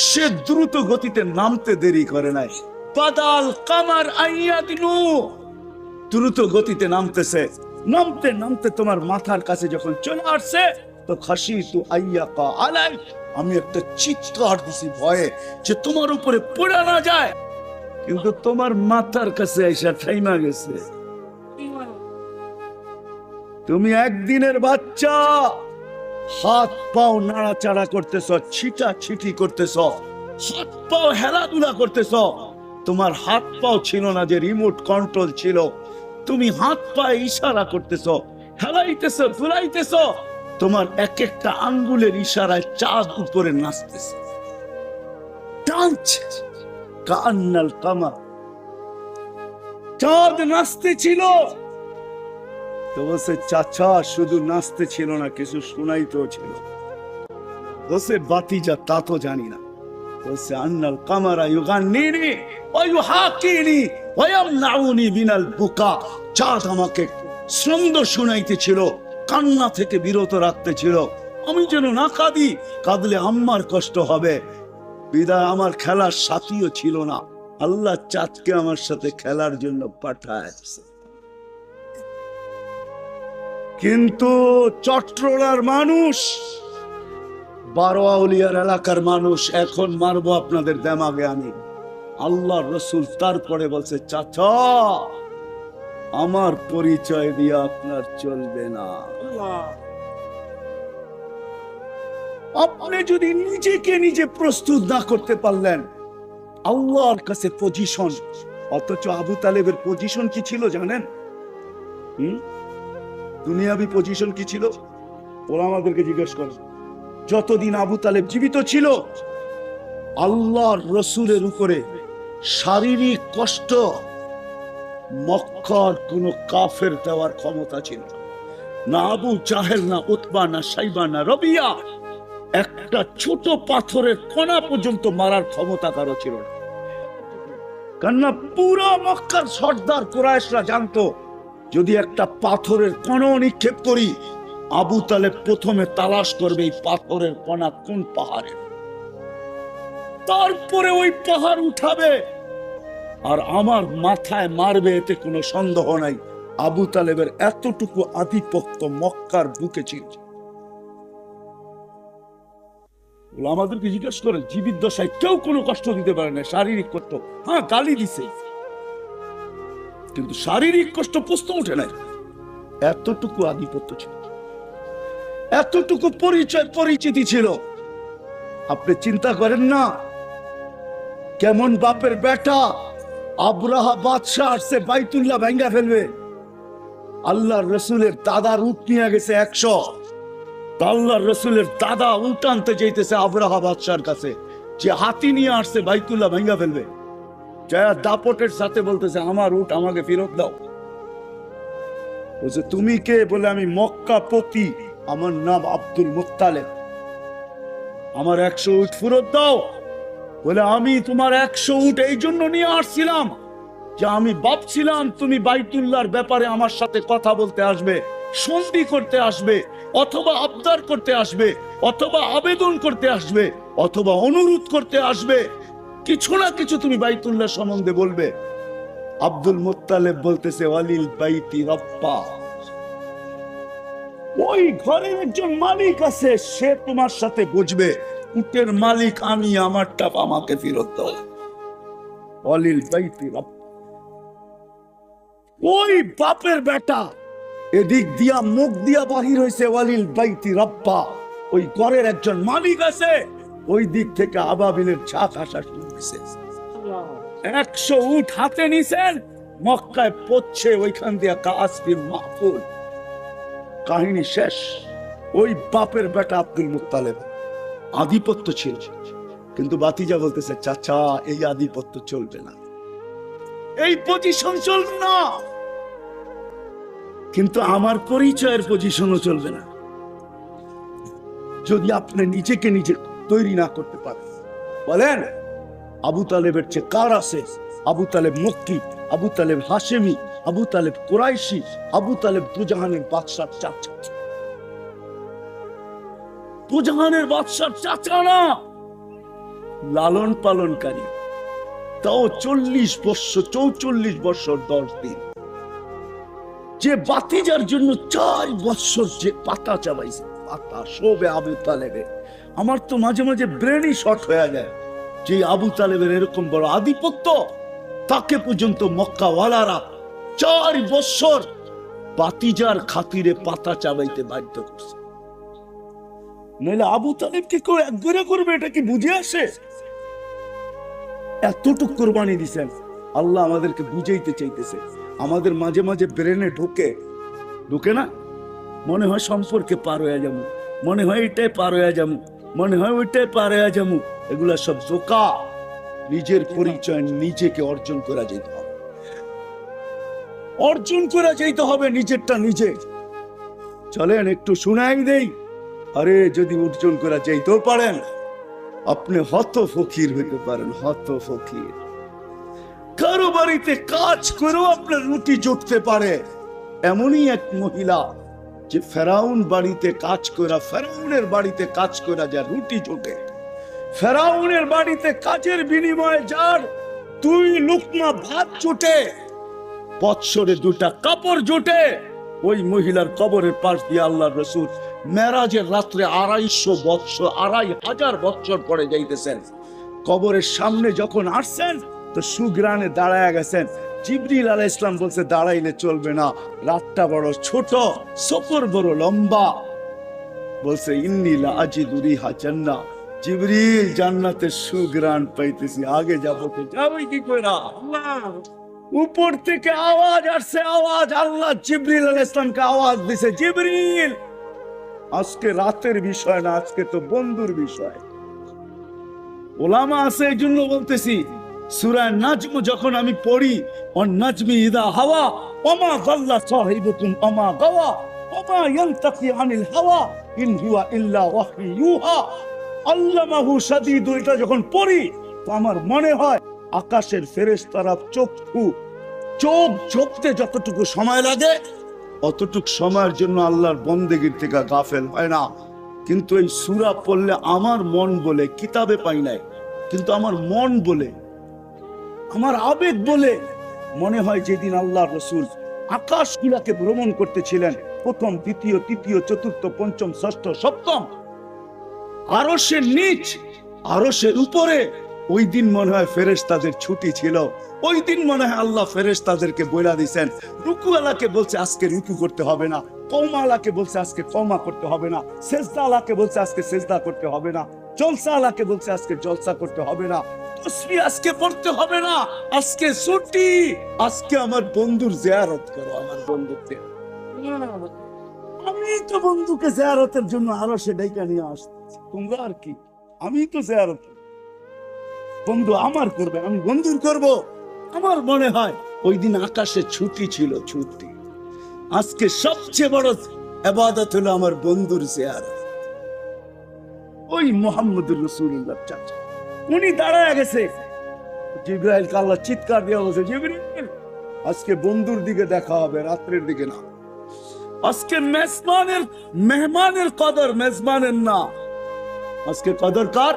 সে দ্রুত গতিতে নামতে দেরি করে নাই। বাদাল কামার আইয়াদিনু, দ্রুত গতিতে নামতেছে, নামতে নামতে তোমার মাথার কাছে যখন চলে আসছে, তো খাসিতু আইয়াকা আলাই, আমি একটা চিৎকার দিছি ভয়ে যে তোমার উপরে পড়ে না যায়, কিন্তু তোমার মাথার কাছে এসে থাইমা গেছে। তুমি একদিনের বাচ্চা, হাত পাও নাড়াচাড়া করতেছ, ছিটা ছিটি করতেছ, হাত পাও হেলাধুলা করতেছ। তোমার হাত পাও ছিল না যে রিমোট কন্ট্রোল ছিল, তুমি হাত পায়ে ইশারা করতেছ, হেলাইতেছ, দুলাইতেছ, তোমার এক একটা আঙ্গুলের ইশারায় চাঁদ উপরে নাচতেছে, টানছে, কান্নাল কামার, চাঁদ নাচতে ছিল। তো বলছে, চাচা শুধু নাচতে ছিল না, কিছু শোনাইতেও ছিল। বলছে, বাতিজা তা তো জানি না। বলছে, আন্নাল কামারা ইউগান্নিনি ওয়া ইউহাকিনি ওয়া ইয়ামনাউনি মিনাল বুকা, চাঁদ আমাকে ছন্দ শোনাইতেছিল, কান্না থেকে বিরত রাখতেছিল, আমি যেন না কাঁদি, কাঁদলে আম্মার কষ্ট হবে, বিদায় আমার খেলার সাথীও ছিল না। আল্লাহ চাঁদকে আমার সাথে খেলার জন্য পাঠায়। কিন্তু চট্টগ্রামের মানুষ, বারোয়াউলিয়ার এলাকার মানুষ, এখন মারবো আপনাদের দেমাগে আমি। আল্লাহ রসুল তারপরে বলছে, চাচা আমার পরিচয় দিয়ে আপনার চলবে না। আপনি যদি নিজেকে নিজে প্রস্তুত না করতে পারলেন, আল্লাহর কাছে পজিশন, অথচ আবু তালেবের পজিশন কি ছিল জানেন? দুনিয়াবি পজিশন কি ছিল? ওরা আমাদেরকে জিজ্ঞেস করে, যতদিন আবু তালেব জীবিত ছিল, আল্লাহর রসুলের উপরে শারীরিক কষ্ট মক্কার কোন কাফের দেওয়ার ক্ষমতা ছিল না। আবু জাহেল, না উতবা, না সাইবা, না রবিয়া, একটা ছোট পাথরের কণা পর্যন্ত মারার ক্ষমতা কারো ছিল না। কেননা পুরো মক্কার সর্দার কুরাইশরা জানতো, যদি একটা পাথরের কণা নিক্ষেপ করি, আবু তালেব প্রথমে তালাশ করবে এই পাথরের কণা কোন পাহাড়ে, তারপরে ওই পাহাড় উঠাবে আর আমার মাথায় মারবে, এতে কোনো সন্দেহ নাই। আবু তালেবের এতটুকু আধিপত্য মক্কার বুকে ছিল। আমাদেরকে জিজ্ঞেস করে, জীবিত দশায় কেউ কোনো কষ্ট দিতে পারে না, শারীরিক কষ্ট, হ্যাঁ গালি দিছে, কিন্তু শারীরিক কষ্ট প্রশ্ন উঠে নাই। এতটুকু আধিপত্য ছিল, এতটুকু পরিচয় পরিচিতি ছিল। আপনি চিন্তা করেন না কেমন বাপের বেটা আব্রাহা বাদশাহ আসছে বাইতুল্লাহ ভেঙ্গা ফেলবে। আল্লাহর রসুলের দাদার উট নিয়ে গেছে 100। আল্লাহর রসুলের দাদা উট আনতে যাইতেছে আব্রাহা বাদশার কাছে, যে হাতি নিয়ে আসছে বাইতুল্লাহ ভেঙ্গা ফেলবে। জয়া দাপটের সাথে বলতেছে আমার উট আমাকে ফেরত দাও। বলছে তুমি কে? বলে আমি মক্কা পতি, আমার নাম আব্দুল মুত্তালিব, আমার 100 উট ফেরত দাও। বলে আমি তোমার 100 উট এই জন্য নিয়ে আসছিলাম যে আমি ভাবছিলাম তুমি বাইতুল্লাহর ব্যাপারে আমার সাথে কথা বলতে আসবে, সন্ধি করতে আসবে, অথবা আবদার করতে আসবে, অথবা আবেদন করতে আসবে, অথবা অনুরোধ করতে আসবে, কিছু না কিছু তুমি বাইতুল্লাহ সম্বন্ধে বলবে। আব্দুল মুত্তালিব বলতেছে ওয়ালিল বাইতি রব্বা, ওই ঘরের একজন মালিক আছে, সে তোমার সাথে বুঝবে। উটের মালিক আমি, আমারটা আমাকে ফেরত দাও। ওয়ালিল বাইতি রব্বা, ওই বাপের বেটা এদিক দিয়া মুখ দিয়া বাহির হইছে ওয়ালিল বাইতি রব্বা, ওই ঘরের একজন মালিক আছে, ওই দিক থেকে আবাবিলের ঝাঁক আসা শুরু হয়েছে। 100 উট হাতে নিছেন, মক্কায় পড়ছে, ওইখান দিয়া কাসফির মাহফুল, কাহিনী শেষ। ওই বাপের বেটা আব্দুল মুত্তালিব আধিপত্য ছিল, কিন্তু বাতিজা বলতেছে চাচা এই আধিপত্য চলবে না, এই পজিশন চলবে না, কিন্তু আমার পরিচয়ের পজিশনও চলবে না যদি আপনি নিজেকে নিজে তৈরি না করতে পারেন। বলেন আবু তালেবের চেয়ে কার আছে? আবু তালেব মক্কি, আবু তালেব হাশেমি, আবু তালেব কুরাইশি, আবু তালেব দুজাহানের বাদশার চাচা। দুজাহানের বাদশার চাচা না, লালন পালনকারী, তাও 40 বছর, 44 বছর 10 দিন। যে বাতিজার জন্য 4 বছর যে পাতা চাবাইছে, পাতা শোবে আবু তালেবে। আমার তো মাঝে মাঝে ব্রেনই শর্ট হয়ে যায় যে আবু তালেবের এরকম বড় আধিপত্য, তাকে পর্যন্ত মক্কাওয়ালারা 4 বছর বাতিজার খাতিরে পাতা চাবাইতে বাধ্য করছে। নইলে আবু তালেবকে কেউ একবারে করবে, এটা কি বুঝে আসে? এতটুক কোরবানি দিছেন। আল্লাহ আমাদেরকে বুঝাইতে চাইতেছে, আমাদের মাঝে মাঝে ব্রেনে ঢুকে না, মনে হয় সম্পর্কে পার হয়ে যাবো, মনে হয় এটাই পার হয়ে যাবো, মনে হয় ওইটাই পার হয়ে যাবো। এগুলা সব ধোঁকা। নিজের পরিচয় নিজেকে অর্জন করা যেতে হবে, অর্জন করা যেতে হবে নিজেরটা নিজে। চলেন একটু শুনাই দেই। আরে যদি অর্জন করা যেতেও পারেন, আপনি হত ফকির হইতে পারেন, হত ফকির। কারো বাড়িতে কাজ করেও আপনার রুটি জুটতে পারে। এমনই এক মহিলা যে ফেরাউন বাড়িতে কাজ করা, ফেরাউনের বাড়িতে কাজ করা যা রুটি জোটে, ফেরাউনের বাড়িতে কাজের বিনিময়ে যার 2 লুকমা ভাত জোটে, বৎসরে 2টা কাপড় জোটে, ওই মহিলার কবরের পাশ দিয়ে আল্লাহর রাসূল মেরাজের রাত্রে 250 বৎসর, 2500 বৎসর পরে যাইতেছেন। কবরের সামনে যখন আসছেন তো সুগ্রানে দাঁড়ায় গেছেন। জিবরিল আলাইহিস সালাম বলছে দাঁড়াইলে চলবে না, রাতটা বড় ছোট, সফর বড় লম্বা। বলছে ইন্নী লা আজিদু রিহা জান্নাহ, জিবরিল জান্নাতের সুগ্রান পাইতেছি, আগে যাবো তো যাবই কি কইরা। উপর থেকে আওয়াজ আসছে, আওয়াজ। আল্লাহ জিবরিল আলাইহিস সালামকে আওয়াজ দিছে, জিবরিল আজকে রাতের বিষয় না, আজকে তো বন্ধুর বিষয়। ওলামা আছে এই জন্য বলতেছি, সূরা নাজম যখন আমি পড়ি, ওয়ান নাজমি ইযা হাওয়া ওমা যাল্লা সাহিবুকুম ওমা গাওয়া ওমা ইয়ানতাকি আনিল হাওয়া ইন হুয়া ইল্লা ওয়াহয়ু ইউহা আল্লামাহু শাদীদু, এটা যখন পড়ি তো আমার মনে হয় আকাশের ফেরেশতারা চোখ ঝোঁকতে যতটুকু সময় লাগে, অতটুক সময়ের জন্য আল্লাহর বন্দেগীর থেকে গাফেল হয় না। কিন্তু এই সূরা পড়লে আমার মন বলে, কিতাবে পাই নাই, কিন্তু আমার মন বলে, আমার আবেগ বলে মনে হয় যেদিন আল্লাহর রাসূল আকাশগুলাকে ভ্রমণ করতেছিলেন, 1ম, 2য়, 3য়, 4র্থ, 5ম, 6ষ্ঠ, 7ম, আরশের নিচ, আরশের উপরে, ওই দিন মনে হয় ফেরেশতাদের ছুটি ছিল, ওই দিন মনে হয় আল্লাহ ফেরেশতাদেরকে বইলা দিয়েছেন, রুকুওয়ালাকে বলছে আজকে রুকু করতে হবে না, কওমালাকে বলছে আজকে কওমা করতে হবে না, সেজদাওয়ালাকে বলছে আজকে সেজদা করতে হবে না, জলসাওয়ালাকে বলছে আজকে জলসা করতে হবে না, তসবিহ আজকে পড়তে হবে না, আজকে ছুটি, আজকে আমার বন্ধুর জিয়ারত করো, আমার বন্ধুকে। আমি তো বন্ধুকে জিয়ারতের জন্য আরো সেটাইকা নিয়ে আসতেছি, তোমরা আর কি, আমি তো জিয়ারত বন্ধু আমার করবে, আমি বন্ধুর করব। আমার মনে হয় ওই দিন আকাশে ছুটি ছিল, ছুটি। আজকে সবচেয়ে বড় ইবাদত হলো আমার বন্ধুর জিয়ারত। ওই মুহাম্মদুর রাসূলুল্লাহ চাচা উনি দাঁড়ায় গেছে, জিবরাইল কে আল্লাহ চিৎকার দিয়ে বলছে, জিবরাইল আজকে বন্ধুর দিকে দেখা হবে, রাত্রের দিকে না। আজকে মেহমানের কদর, মেজবানের না। আজকে কদর কার?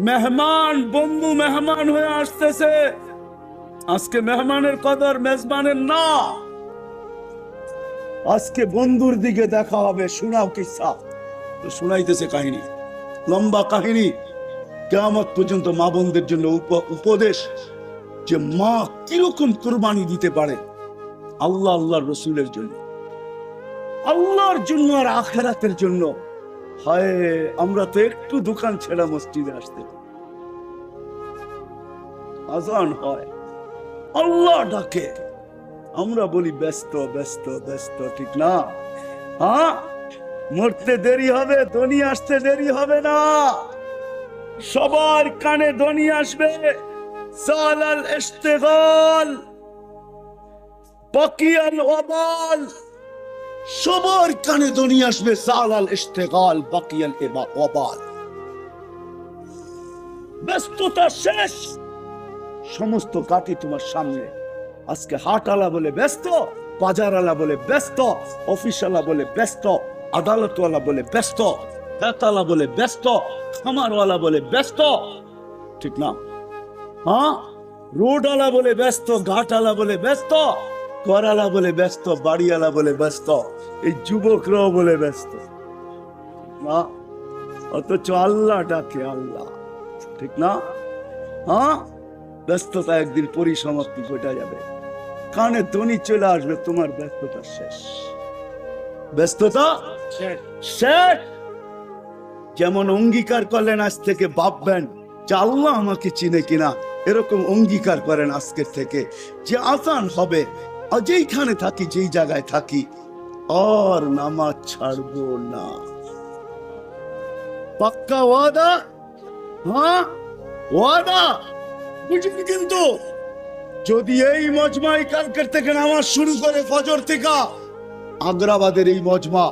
মেহমান, বন্ধু মেহমান হয়ে আসতেছে। আজকে মেহমানের কদর, মেজবানের না। আজকে বন্ধুর দিকে দেখা হবে। শোনাও কিসসা। তো শোনাইতেছে কাহিনী, লম্বা কাহিনী, কিয়ামত পর্যন্ত মা বোনদের জন্য উপদেশ, যে মা কিরকম কুরবানি দিতে পারে আল্লাহ আল্লাহর রসুলের জন্য, আল্লাহর জন্য আর আখিরাতের জন্য। হায়, আমরা তো একটু দোকান ছেড়া মসজিদে আসতে, আজান হয়, আল্লাহ ডাকে, আমরা বলি ব্যস্ত ব্যস্ত ব্যস্ত, ঠিক না? হ্যাঁ, মরতে দেরি হবে, ধ্বনি আসতে দেরি হবে না। সবার কানে ধ্বনি আসবে, সালাল ইশতিগাল বাকিয়াল ওয়াবাল। সবার কানে ধ্বনি আসবে, সালাল ইশতিগাল বাকিয়াল ওয়াবাল। ব্যস্ততা শেষ, সমস্ত কাটি তোমার সামনে। আজকে হাটওয়ালা বলে ব্যস্ত, বাজারওয়ালা বলে ব্যস্ত, অফিসওয়ালা বলে ব্যস্ত, আদালতওয়ালা বলে ব্যস্ত, বেতালা বলে ব্যস্ত, খামারওয়ালা বলে ব্যস্ত, ঠিক না? হ্যাঁ, রোডওয়ালা বলে ব্যস্ত, ঘাটওয়ালা বলে ব্যস্ত, ঘরওয়ালা বলে ব্যস্ত, বাড়িওয়ালা বলে ব্যস্ত, এই যুবকরাও বলে ব্যস্ত না। অথচ আল্লাহ ডাকে, আল্লাহ, ঠিক না? হ্যাঁ, ব্যস্ততা একদিন পরিসমাপ্তি ঘটে যাবে, কানে ধ্বনি চলে আসবে, তোমার ব্যস্ততা শেষ, ব্যস্ততা শেষ। যেমন অঙ্গীকার করলেন আজ থেকে ভাববেন যে আল্লাহ আমাকে চিনে কিনা, এরকম অঙ্গীকার করেন আজকের থেকে যে আজান হবে, যেইখানে থাকি, যেই জায়গায় থাকি, আর নামাজ ছাড়বো না। পাক্কা ওয়াদা? হ্যাঁ, ওয়াদা, বুঝলি? কিন্তু যদি এই মজমাই কালকের থেকে নামাজ শুরু করে, ফজর থেকে, আগ্রাবাদের এই মজমা,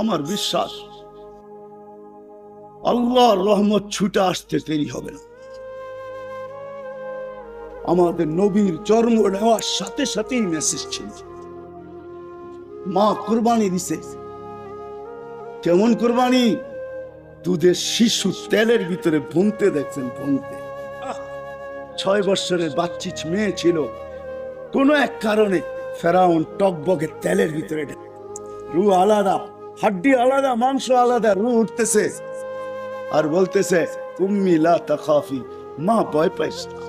আমার বিশ্বাস আল্লাহর রহমত ছুটে আসতে দেরি হবে না। আমাদের নবীর জন্ম নেওয়ার সাথে সাথেই মেসেজ ছিল, মা কুরবানি দিছে। কেমন কুরবানি? দুধের শিশু তেলের ভিতরে ভুনতে দেখছেন, ভুনতে। 6 বছরের বাচ্চি মেয়ে ছিল, কোন এক কারণে ফেরাউন টকবগে তেলের ভিতরে, রু আলাদা, হাড্ডি আলাদা, মাংস আলাদা, রু উঠতেছে আর বলতেছে, উম্মি লা তাখাফি, মা ভয় পাইস না।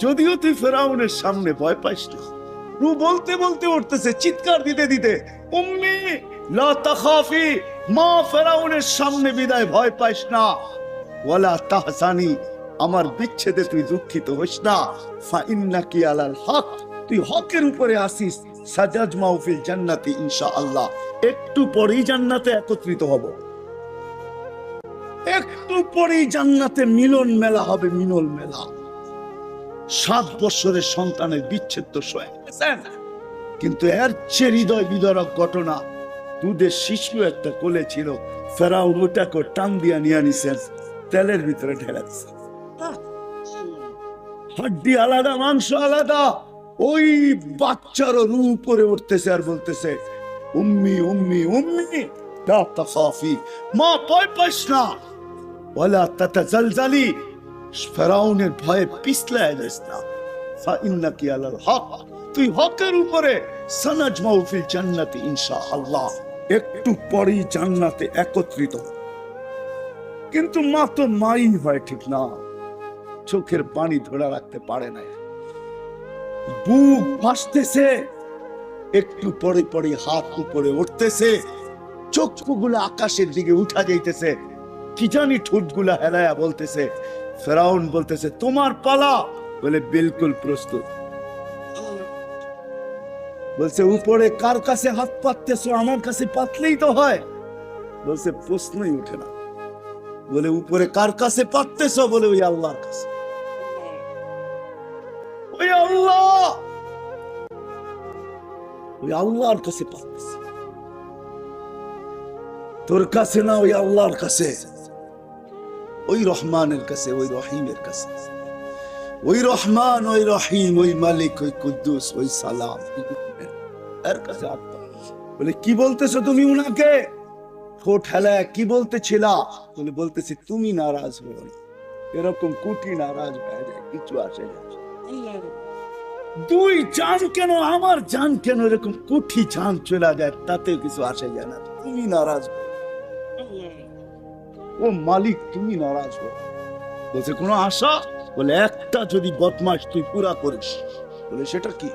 যদিও তুই ফেরাউনের সামনে ভয় পাইস না, রু বলতে বলতে উঠতেছে, চিৎকার দিতে দিতে, উম্মি লা তাখাফি, মা ফেরাউনের সামনে বিদায় ভয় পাইস না, ওয়ালা তাহসানি, আমার বিচ্ছেদে তুই দুঃখিত হইস না, ফা ইন্নাকি আলাল হক, তুই হকের উপরে আসিস, সাজাজমাউ ফিল জান্নাতি ইনশাআল্লাহ, একটু পরেই জান্নাতে একত্রিত হব, একটু পরেই জান্নাতে মিলন মেলা হবে, মিলন মেলা। 7 বছরের সন্তানের বিচ্ছেদ তো সয়ে গেছেন, কিন্তু এর চেয়ে হৃদয় বিদারক ঘটনা, দুধের শিশু একটা কোলে ছিল, ফেরাউন ওটাকে টান দিয়া নিয়ে নিছেন, তেলের ভিতরে ঢেলেছে, হাড্ডি আলাদা, মাংস আলাদা, ওই বাচ্চারও রু উপরে উঠতেছে আর বলতেছে, উম্মি উম্মি উম্মি লা তাখাফি, মা ভয় পাইস না, ওয়ালা তাতাজালজালি, ফেরাউনের ভয়ে পিছলায় যাস না, ফা ইন্নাকি আলাল হক, তুই হকের উপরে, সানাজমাউ ফিল জান্নাতি ইনশাআল্লাহ, একটু পরেই জান্নাতে একত্রিত। কিন্তু মা তো মাই হয়, ঠিক না? চোখের পানি ধরে রাখতে পারে না, বুক ভাসতেছে, একটু পরে পরে হাত উপরে উঠতেছে, চক্ষুগুলো আকাশের দিকে উঠা যাইতেছে, কি জানি ঠোঁটগুলা হেলায়া বলতেছে। ফেরাউন বলতেছে তোমার পালা, বলে বিলকুল প্রস্তুত। বলছে উপরে কার কাছে হাত পাততেছো, আমার কাছে পাতলেই তো হয়। বলছে প্রশ্নই উঠে না। বলে উপরে কার কাছে পাততেছো, বলে ওই আল্লাহর কাছে। ওই আল্লাহ, ওই আল্লাহর কাছে পাততেছে, তোর কাছে না, ওই আল্লাহর কাছে, ওই রহমানের কাছে, ওই রহিমের কাছে। ওই রহমান, ওই রহিম, ওই মালিক, ওই কুদ্দুস, ওই সালাম, এর কাছে আত্মা। বলে কি বলতেছো তুমি উনাকে? ঠোঁট হেলায় কি বলতেছিলা? বলে বলতেছি তুমি নারাজ হও না। এরকম কুটি নারাজ হয়ে যায়, কিছু আসে না। দুই জান কেন, আমার জান কেন, এরকম কুঠি জান চলে যায়, তাতে কিছু আসে যায় না। তুমি নারাজ হও, ও মালিক তুমি নারাজ হও। বলছে কোনো আশা? বলে একটা যদি বদমাশ তুই পুরা করিস। বলে সেটা কি?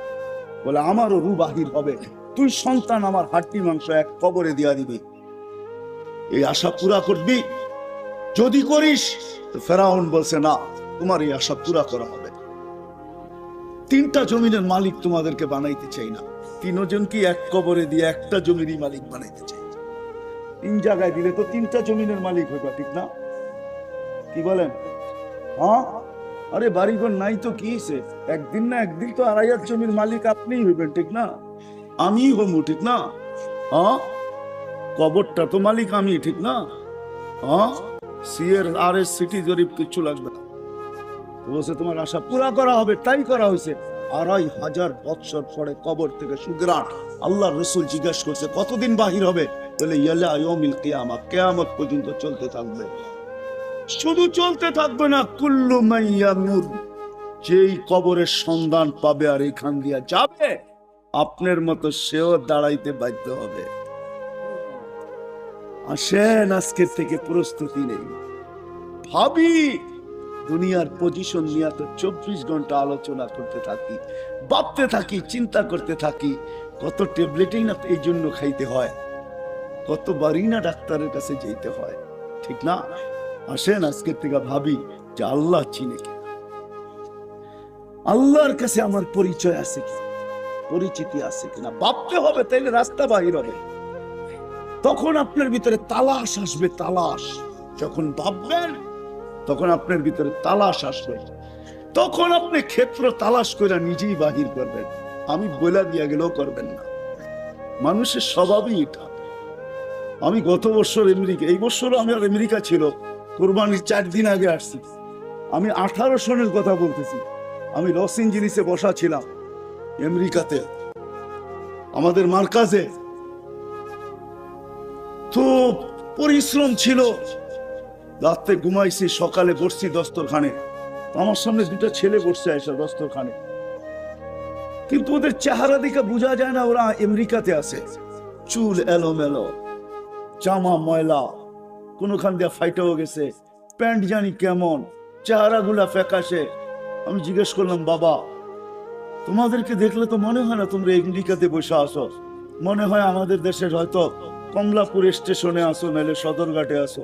বলে আমারও রূহ বাহির হবে, তুই সন্তান আমার হাড্ডি মাংস এক কবরে দিয়া দিবি, এই আশা পুরা করবি? যদি করিস। তো ফেরাউন বলছে না, তোমার এই আশা পুরা করা হবে। 3টা জমিনের মালিক তোমাদেরকে বানাইতে চাই না, 3জন কি এক কবরে দিয়ে একটা জমিরই মালিক বানাইতে চাই। 3 জায়গায় দিলে তো 3টা জমিনের মালিক হইবা, ঠিক না? কি বলেন? হ্যাঁ, আরে বাড়িঘর নাই তো কি হইছে, একদিন না একদিন তো 2.5 জমির মালিক আপনিই হইবেন, ঠিক না? আমি হমু, ঠিক না? হ্যাঁ, কবরটা তো মালিক আমি, ঠিক না? হ্যাঁ, সিএর আর এস সিটি জরিপ কিচ্ছু লাগবে না। বলছে তোমার আশা পুরা করা হবে, তাই করা হয়েছে। 2,500 বৎসর পরে কবর থেকে সুগ্রাণ। আল্লাহ রসুল জিজ্ঞাসা করছে কতদিন বাহির হবে? বলে ইলা ইয়াউমিল কিয়ামা, কিয়ামত পর্যন্ত চলতে থাকবে। শুধু চলতে থাকবে না, কুল্লু মাইয়ামুর, যেই কবরের সন্ধান পাবে আর এখান দিয়া যাবে, আপনার মতো সেও দাঁড়াইতে বাধ্য হবে। আসেন, আজকের থেকে প্রস্তুতি নেই। ভাবি দুনিয়ার পজিশন নিয়ে তো 24 ঘন্টা আলোচনা করতে থাকি, ভাবতে থাকি, চিন্তা করতে থাকি। কত ট্যাবলেটই না এই জন্য খাইতে হয়, কতবারই না ডাক্তারের কাছে যেতে হয়, ঠিক না? আসেন আজকের থেকে ভাবি যে আল্লাহ চিনে কি, আল্লাহর কাছে আমার পরিচয় আছে কি, পরিচিতি আছে কিনা ভাবতে হবে, তাইলে রাস্তা বাহির হবে। তখন আপনার ভিতরে তালাশ আসবে, তালাশ। যখন ভাববেন তখন আপনার ভিতরে তালাশ আসবে, তখন আপনি ক্ষেত্র তালাশ করে নিজেই বাহির করবেন। আমি বলে দিয়া গেলেও করবেন না, মানুষের স্বভাবই এটা। আমি গত বছর আমেরিকা, এই বছর আমি আর আমেরিকা ছিল, কোরবানির 4 দিন আগে আসছি। আমি 18 সনের কথা বলতেছি। আমি লস এঞ্জেলিসে বসা ছিলাম আমেরিকাতে, আমাদের মার্কাজে। তো পরিশ্রম ছিল, রাতে ঘুমাইছি, সকালে বসছি দস্তরখানে। আমার সামনে 2টা ছেলে বসছে এসে দস্তরখানে, কিন্তু ওদের চেহারা দেখে বোঝা যায় না ওরা আমেরিকাতে আছে। চুল এলোমেলো, জামা ময়লা, কোনখান দিয়ে ফাইটাও গেছে, প্যান্ট জানি কেমন, চেহারা গুলা ফ্যাকাশে। আমি জিজ্ঞেস করলাম বাবা, তোমাদেরকে দেখলে তো মনে হয় না তোমরা আমেরিকাতে বসে আসো, মনে হয় আমাদের দেশের হয়তো কমলাপুর স্টেশনে আসো, নাহলে সদরঘাটে আসো।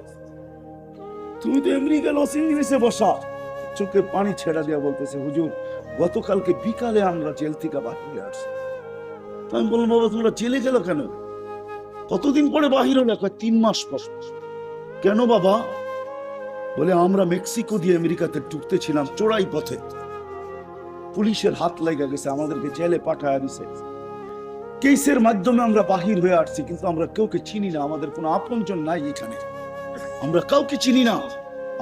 তুমি তো আমেরিকা লস এঞ্জেলিসে বসা। চোখে পানি ছেড়া দিয়া বলতেছে হুজুর, গতকালকে বিকালে আমরা জেল থেকে বাহিরে আসছি। আমি বললাম বাবা তোমরা জেলে গেল কেন? কতদিন পরে বাহির হলো? 3 মাস পর। কেন বাবা? বলে আমরা মেক্সিকো দিয়ে আমেরিকাতে ঢুকতেছিলাম, চোরাই পথে পুলিশের হাত লেগে গেছে, আমাদেরকে জেলে পাঠায় দিছে। কেসের মাধ্যমে আমরা বাহির হয়ে আসছি, কিন্তু আমরা কাউকে চিনি না, আমাদের কোনো আপনজন নাই এখানে, আমরা কাউকে চিনি না।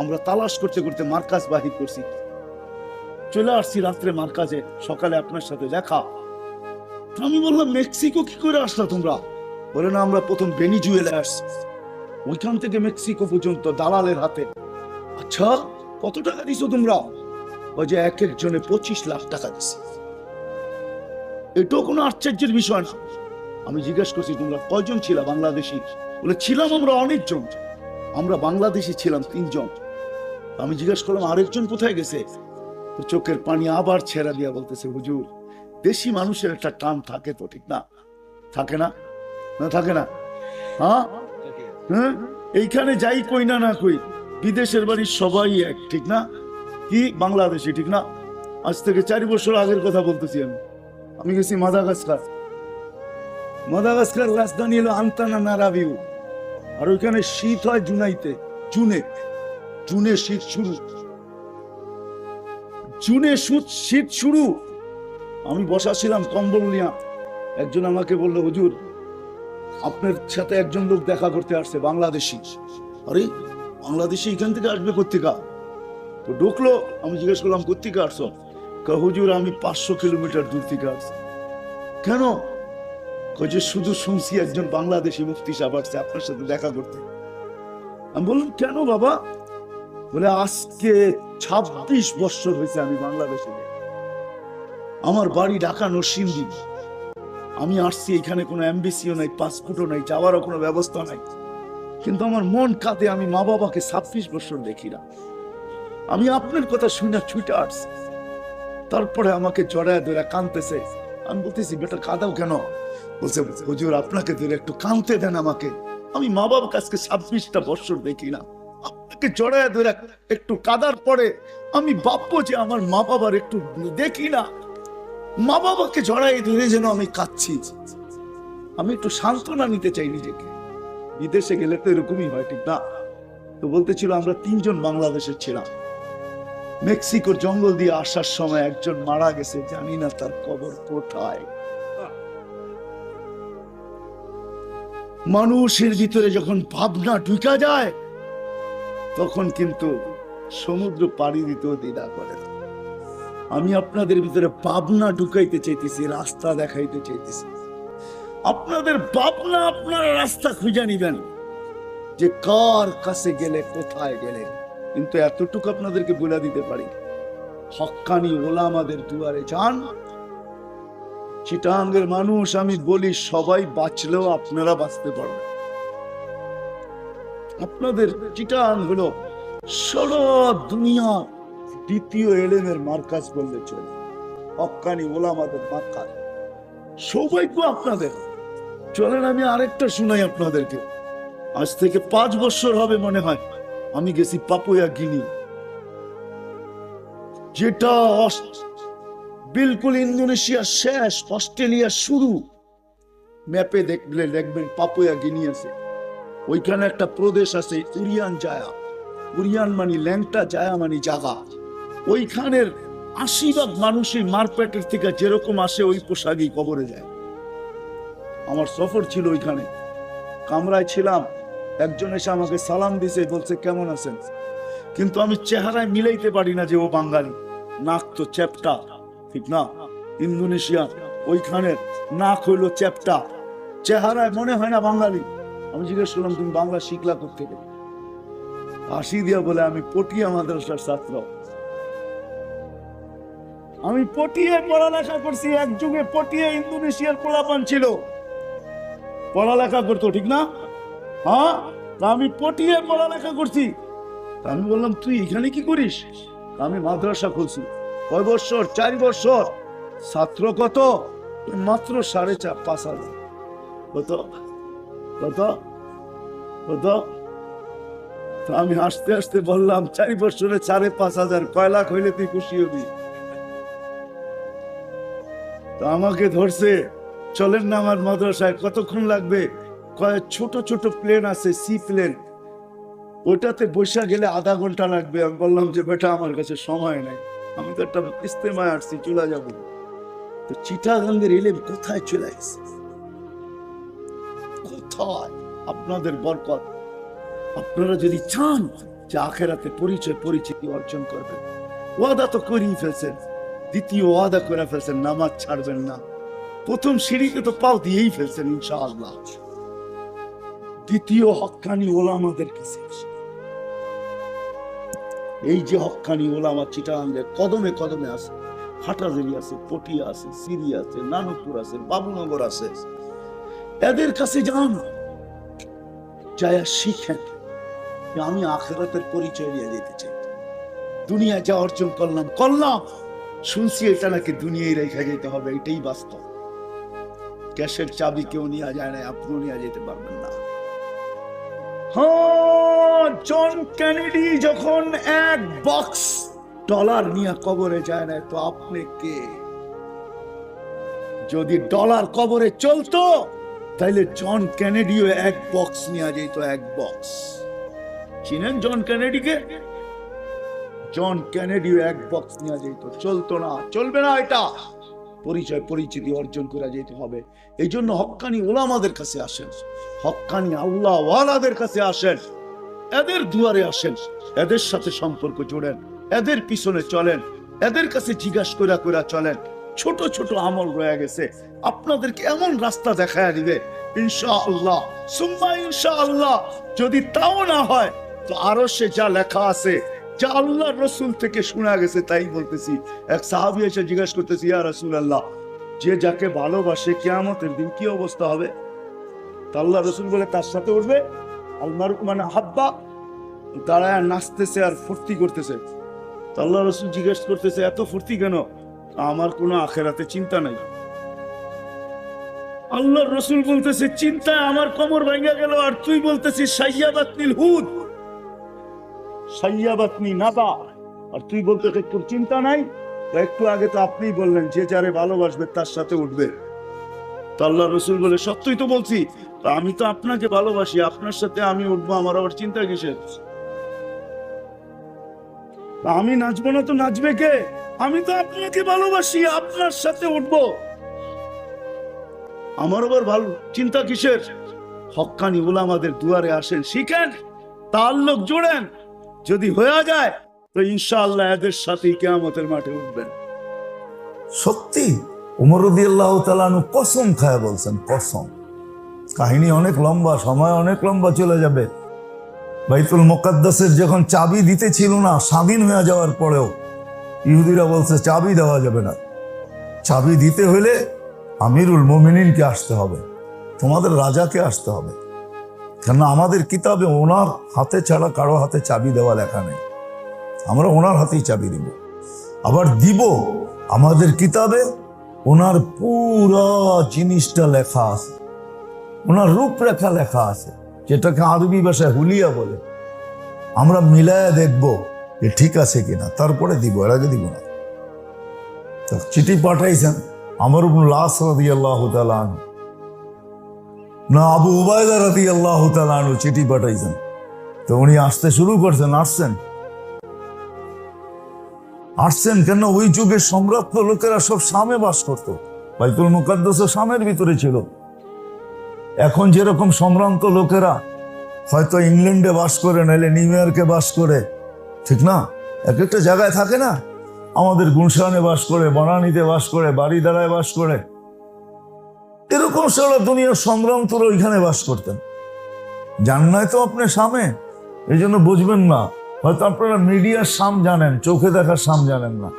আমরা তালাশ করতে করতে মার্কাজ বাহির করছি, চলে আসছি রাত্রে মার্কাজে, সকালে আপনার সাথে দেখা। আমি বললাম মেক্সিকো কি করে আসলা তোমরা? বলে না আমরা প্রথম ভেনিজুয়েলা আসছি, ওইখান থেকে মেক্সিকো পর্যন্ত দালালের হাতে। আচ্ছা কত টাকা দিছো তোমরা? ওই যে এক একজনে 25 লাখ টাকা দিছে। এটাও কোনো আশ্চর্যের বিষয় না। আমি জিজ্ঞেস করছি তোমরা কয়জন ছিলা বাংলাদেশি? বলে ছিলাম আমরা অনেকজন। আমরা বাংলাদেশি ছিলাম 3 জন। আমি জিজ্ঞেস করলাম আরেকজন কোথায় গেছে? তো চোখের পানি আবার ছেড়া দিয়া বলতেছে, হুজুর দেশি মানুষের একটা টান থাকে তো, ঠিক না? থাকে না? না থাকে না? হ্যাঁ হ্যাঁ, এইখানে যাই কই না কই, বিদেশের বাড়ির সবাই এক, ঠিক না? কি বাংলাদেশি, ঠিক না? আজ থেকে 4 বছর আগের কথা বলতেছি আমি গেছি মাদাগাস্কার রাজধানী হলো আন্তানানারাভিউ। আর ওইখানে শীত হয় জুনে শীত শুরু, শীত শুরু। আমি বসা ছিলাম কম্বল নিয়া, একজন আমাকে বললো, হুজুর আপনার সাথে একজন লোক দেখা করতে আসছে, বাংলাদেশি। আরে বাংলাদেশি এখান থেকে আসবে কোত্থেকা? তো ঢুকলো, আমি জিজ্ঞেস করলাম কোত্থেকা আসছো? হুজুর আমি 500 কিলোমিটার দূর থেকে আসছি। কেন? যে শুধু শুনছি একজন বাংলাদেশি মুফতি সাহেব আসছে আপনার সাথে দেখা করতে। আমি বললাম কেন বাবা? বলে আজকে 26 বছর হয়েছে আমি বাংলাদেশে, আমার বাড়ি ঢাকা নরসিংদী। আমি আসছি, এখানে কোনো এমবিসিও নাই, পাসপোর্টও নাই, যাওয়ারও কোনো ব্যবস্থা নাই, কিন্তু আমার মন কাঁদে, আমি মা বাবাকে 26 বছর দেখি না। আমি আপনার কথা শুনে ছুটে আসছি। তারপরে আমাকে জড়ায় ধরে কাঁদতেছে। আমি বলতেছি বেটা কাঁদাও কেন? বলছে হুজুর আপনাকে ধরে একটু কাঁদতে দেন আমাকে, আমি মা বাবার কাছে 26টা বছর দেখি না, আপনাকে জড়ায় ধরে একটু কাঁদার পরে আমি ভাববো যে আমার মা বাবার একটু দেখি না, মা বাবাকে জড়াই ধরে যেন আমি কাঁদছি। আমি একটু সান্ত্বনা নিতে চাই নিজেকে। বিদেশে গেলে তো এরকমই হয়, ঠিক না? তো বলতেছিল আমরা 3 জন বাংলাদেশের ছিলাম। মেক্সিকোর জঙ্গল দিয়ে আসার সময় একজন মারা গেছে, জানি না তার কবর কোথায়। মানুষের ভিতরে যখন ভাবনা ঢুকা যায় তখন কিন্তু সমুদ্র পাড়ি দিতেও দ্বিধা করে না। আমি আপনাদের ভিতরে ভাবনা ঢুকাইতে চাইতেছি, রাস্তা দেখাইতে চাইতেছি। আপনাদের ভাবনা আপনারা রাস্তা খুঁজে নিবেন যে কার কাছে গেলে কোথায় গেলে। কিন্তু এতটুকু আপনাদেরকে বলে দিতে পারি, হক্কানি ওলামাদের দুয়ারে যান। চিটাঙ্গের মানুষ আমি বলি সবাই বাঁচলেও আপনারা বাঁচতে পারবেন। আপনাদের চিটাং হলো সারা দুনিয়া দ্বিতীয় এলেমের মার্কাজ বললে চলে, হক্কানি ওলামাদের মার্কাজ। সৌভাগ্য আপনাদের। চলেন আমি আরেকটা শুনাই আপনাদেরকে। আজ থেকে 5 বছর হবে মনে হয়, আমি গেছি পাপুয়া গিনি, যেটা বিলকুল ইন্দোনেশিয়া শেষ, অস্ট্রেলিয়া শুরু। ম্যাপে দেখলে দেখবেন পাপুয়া গিনি আছে। ওইখানে একটা প্রদেশ আছে উরিয়ান জায়া, উরিয়ান মানে ল্যাংটা, জায়া মানে জাগা। ওইখানের 80% মানুষই মারপেটের থেকে যেরকম আসে ওই পোশাকই কবরে যায়। আমার সফর ছিল ওইখানে, কামরায় ছিলাম, একজন এসে আমাকে সালাম দিছে, বলছে কেমন আছেন, কিন্তু আমি চেহারায় মিলাইতে পারি না যে ও বাঙালি। নাক তো চ্যাপটা, ঠিক না? ইন্দোনেশিয়া ওইখানে নাক হইলো চ্যাপটা, চেহারায় মনে হয় না বাঙালি। আমি জিজ্ঞেস করলাম তুমি বাংলা শিখলা কোত্থেকে? হাসি দিয়া বলে আমি পটিয়া মাদ্রাসার ছাত্র, আমি পটিয়ায় পড়ালেখা করছি। এক যুগে পটিয়া ইন্দোনেশিয়ার পোলাপান ছিল, পড়ালেখা করতো, ঠিক না? হ্যাঁ, আমি পটিয়ায় পড়ালেখা করছি। আমি বললাম তুই এখানে কি করিস? আমি মাদ্রাসা খুলছি। কয় বছর? 4 বছর। ছাত্র কত? মাত্র 4,500। কত কত কত? আমি হাসতে হাসতে বললাম 4 বছরে 5,500, কয় লাখ হইলে তুই খুশি হবি? তো আমাকে ধরছে, চলেন না আমার মাদ্রাসায়। কতক্ষণ লাগবে? কয় ছোট ছোট প্লেন আছে, সি প্লেন, ওটাতে বসে গেলে আধা ঘন্টা লাগবে। আমি বললাম যে বেটা আমার কাছে সময় নাই, আমি তো একটা ইস্তেমায় আসছি, চলে যাবো। তো চিটাগাঙ্গের এলেম কোথায় চলে আসছে? কোথায়? আপনাদের বরকত। আপনারা যদি চান যে আখেরাতে পরিচিতি অর্জন করবেন, ওয়াদা তো করেই ফেলছেন, দ্বিতীয় ওয়াদা করে ফেলছেন, নামাজ ছাড়বেন না। প্রথম সিঁড়িতে তো পাও দিয়েই ফেলছেন ইনশাআল্লাহ। দ্বিতীয় হক্কানি ওলামাদের কাছে, এই যে হক্কানি ওলামা চিটাগাঙ্গের কদমে কদমে আছে, হাটাজারি আছে, পটিয়া আছে, সিরি আছে, নানকপুর আছে, বাবুনগর আছে, এদের কাছে যান, যায় শিখেন। যে আমি আখিরাতের পরিচয় নিয়ে যেতে চাই। দুনিয়া যা অর্জন করলাম, শুনছি এটা নাকি দুনিয়ায় রেখে যেতে হবে, এটাই বাস্তব। ক্যাশের চাবি কেউ নিয়ে যায় না, আপনিও নিয়ে যেতে পারবেন না। হ্যাঁ, জন কেনেডি যখন $1 নিয়ে কবরে যায় না, তো আপনি কে? যদি ডলার কবরে চলতো তাহলে জন কেনেডিও $1 নিয়ে যেত। $1 চিনেন জন কেনেডিকে? জন কেনেডিও $1 নিয়ে যেত। চলতো না, চলবে না। এটা পরিচিতি অর্জন করে যেতে হবে। এই জন্য হক্কানি ওলামাদের কাছে আসেন, হক্কানি আল্লাহ ওয়ালাদের কাছে আসেন, এদের দুয়ারে আসেন, এদের সাথে সম্পর্ক জোড়েন, এদের পিছনে চলেন, এদের কাছে জিজ্ঞাসা করে চলেন। ছোট ছোট আমল রয়ে গেছে, আপনাদেরকে এমন রাস্তা দেখায় দিবে ইনশাআল্লাহ, সুম্মা ইনশাআল্লাহ। যদি তাও না হয় তো আরশে যা লেখা আছে, যা আল্লাহর রাসূল থেকে শোনা গেছে তাই বলতেছি। এক সাহাবী এসে জিজ্ঞাসা করতেছি, ইয়া রাসূলুল্লাহ, যে যাকে ভালোবাসে কিয়ামতের দিন কি অবস্থা হবে? তা আল্লাহ রাসূল বলে, তার সাথে উঠবে। আলমারু মানে হাব্বা, দাঁড়ায় নাচতেছে আর ফুর্তি করতেছে। তা আল্লাহ রাসূল জিজ্ঞেস করতেছে, এত ফুর্তি কেন? আমার কোনো আখিরাতে চিন্তা নাই। আল্লাহর রাসূল বলতেছে, চিন্তায় আমার কোমর ভেঙে গেল, আর তুই বলতেছিস সাইয়াবাতনিল হুদ, সাইয়াবাতনি নাবা, আর তুই বলতেছিস তোর চিন্তা নাই। একটু আগে তো আপনিই বললেন যে যারে ভালোবাসবে তার সাথে উঠবে। তো আল্লাহর রাসূল বলে, সত্যই তো বলছি, আমি তো আপনাকে ভালোবাসি, আপনার সাথে আমি উঠবো, আমার আবার চিন্তা কিসের? আমি নাচবো না তো নাচবে কে? আমি তো আপনাকে ভালোবাসি, আপনার সাথে উঠবো, আমার আবার ভালো চিন্তা কিসের? হক্কানি উলামাদের দুয়ারে আসেন, শিখেন, তাআল্লুক জোড়েন। যদি হয়ে যায় তো ইনশাআল্লাহ এদের সাথে কিয়ামতের মাঠে উঠবেন। সত্যি ওমর রাদিয়াল্লাহু তাআলা আনহু কসম খায় বলছেন, কসম। কাহিনী অনেক লম্বা, সময় অনেক লম্বা চলে যাবে। বাইতুল মুকাদ্দাসের যখন চাবি দিতে ছিল না, স্বাধীন হয়ে যাওয়ার পরেও ইহুদিরা বলছে চাবি দেওয়া যাবে না, চাবি দিতে হলে আমিরুল মুমিনিনকে আসতে হবে, তোমাদের রাজাকে আসতে হবে। কেননা আমাদের কিতাবে ওনার হাতে ছাড়া কারো হাতে চাবি দেওয়া লেখা নেই, আমরা ওনার হাতেই চাবি দিব। আবার দিব, আমাদের কিতাবে ওনার পুরো জিনিসটা লেখা আছে, ওনার রূপরেখা লেখা আছে, যেটাকে আরবি ভাষায় হুলিয়া বলে। আমরা মিলায়া দেখবো যে ঠিক আছে কিনা, তারপরে দিব, এর আগে দিব না। তো চিঠি পাঠাইছেন আমর ইবনুল আস রাদিয়াল্লাহু তাআলা আনহু, না আবু উবাইদা রাদিয়াল্লাহু তাআলা আনহু চিঠি পাঠাইছেন। তো উনি আসতে শুরু করছেন, আসছেন কেন? ওই যুগের সম্রাট লোকেরা সব শামে বাস করত, বাইতুল মুকাদ্দাস শামের ভিতরে ছিল। এখন যেরকম সম্ভ্রান্ত লোকেরা হয়তো ইংল্যান্ডে বাস করে, নাইলে নিউ ইয়র্কে বাস করে, ঠিক না? এক একটা জায়গায় থাকে না, আমাদের গুলশানে বাস করে, বনানীতে বাস করে, বাড়িদারায় বাস করে, এরকম সারা দুনিয়ার সম্ভ্রান্তরা ওইখানে বাস করতেন। জান নাই তো আপনি শামে, এই জন্য বুঝবেন না। হয়তো আপনারা মিডিয়ার শাম জানেন, চোখে দেখার শাম জানেন না।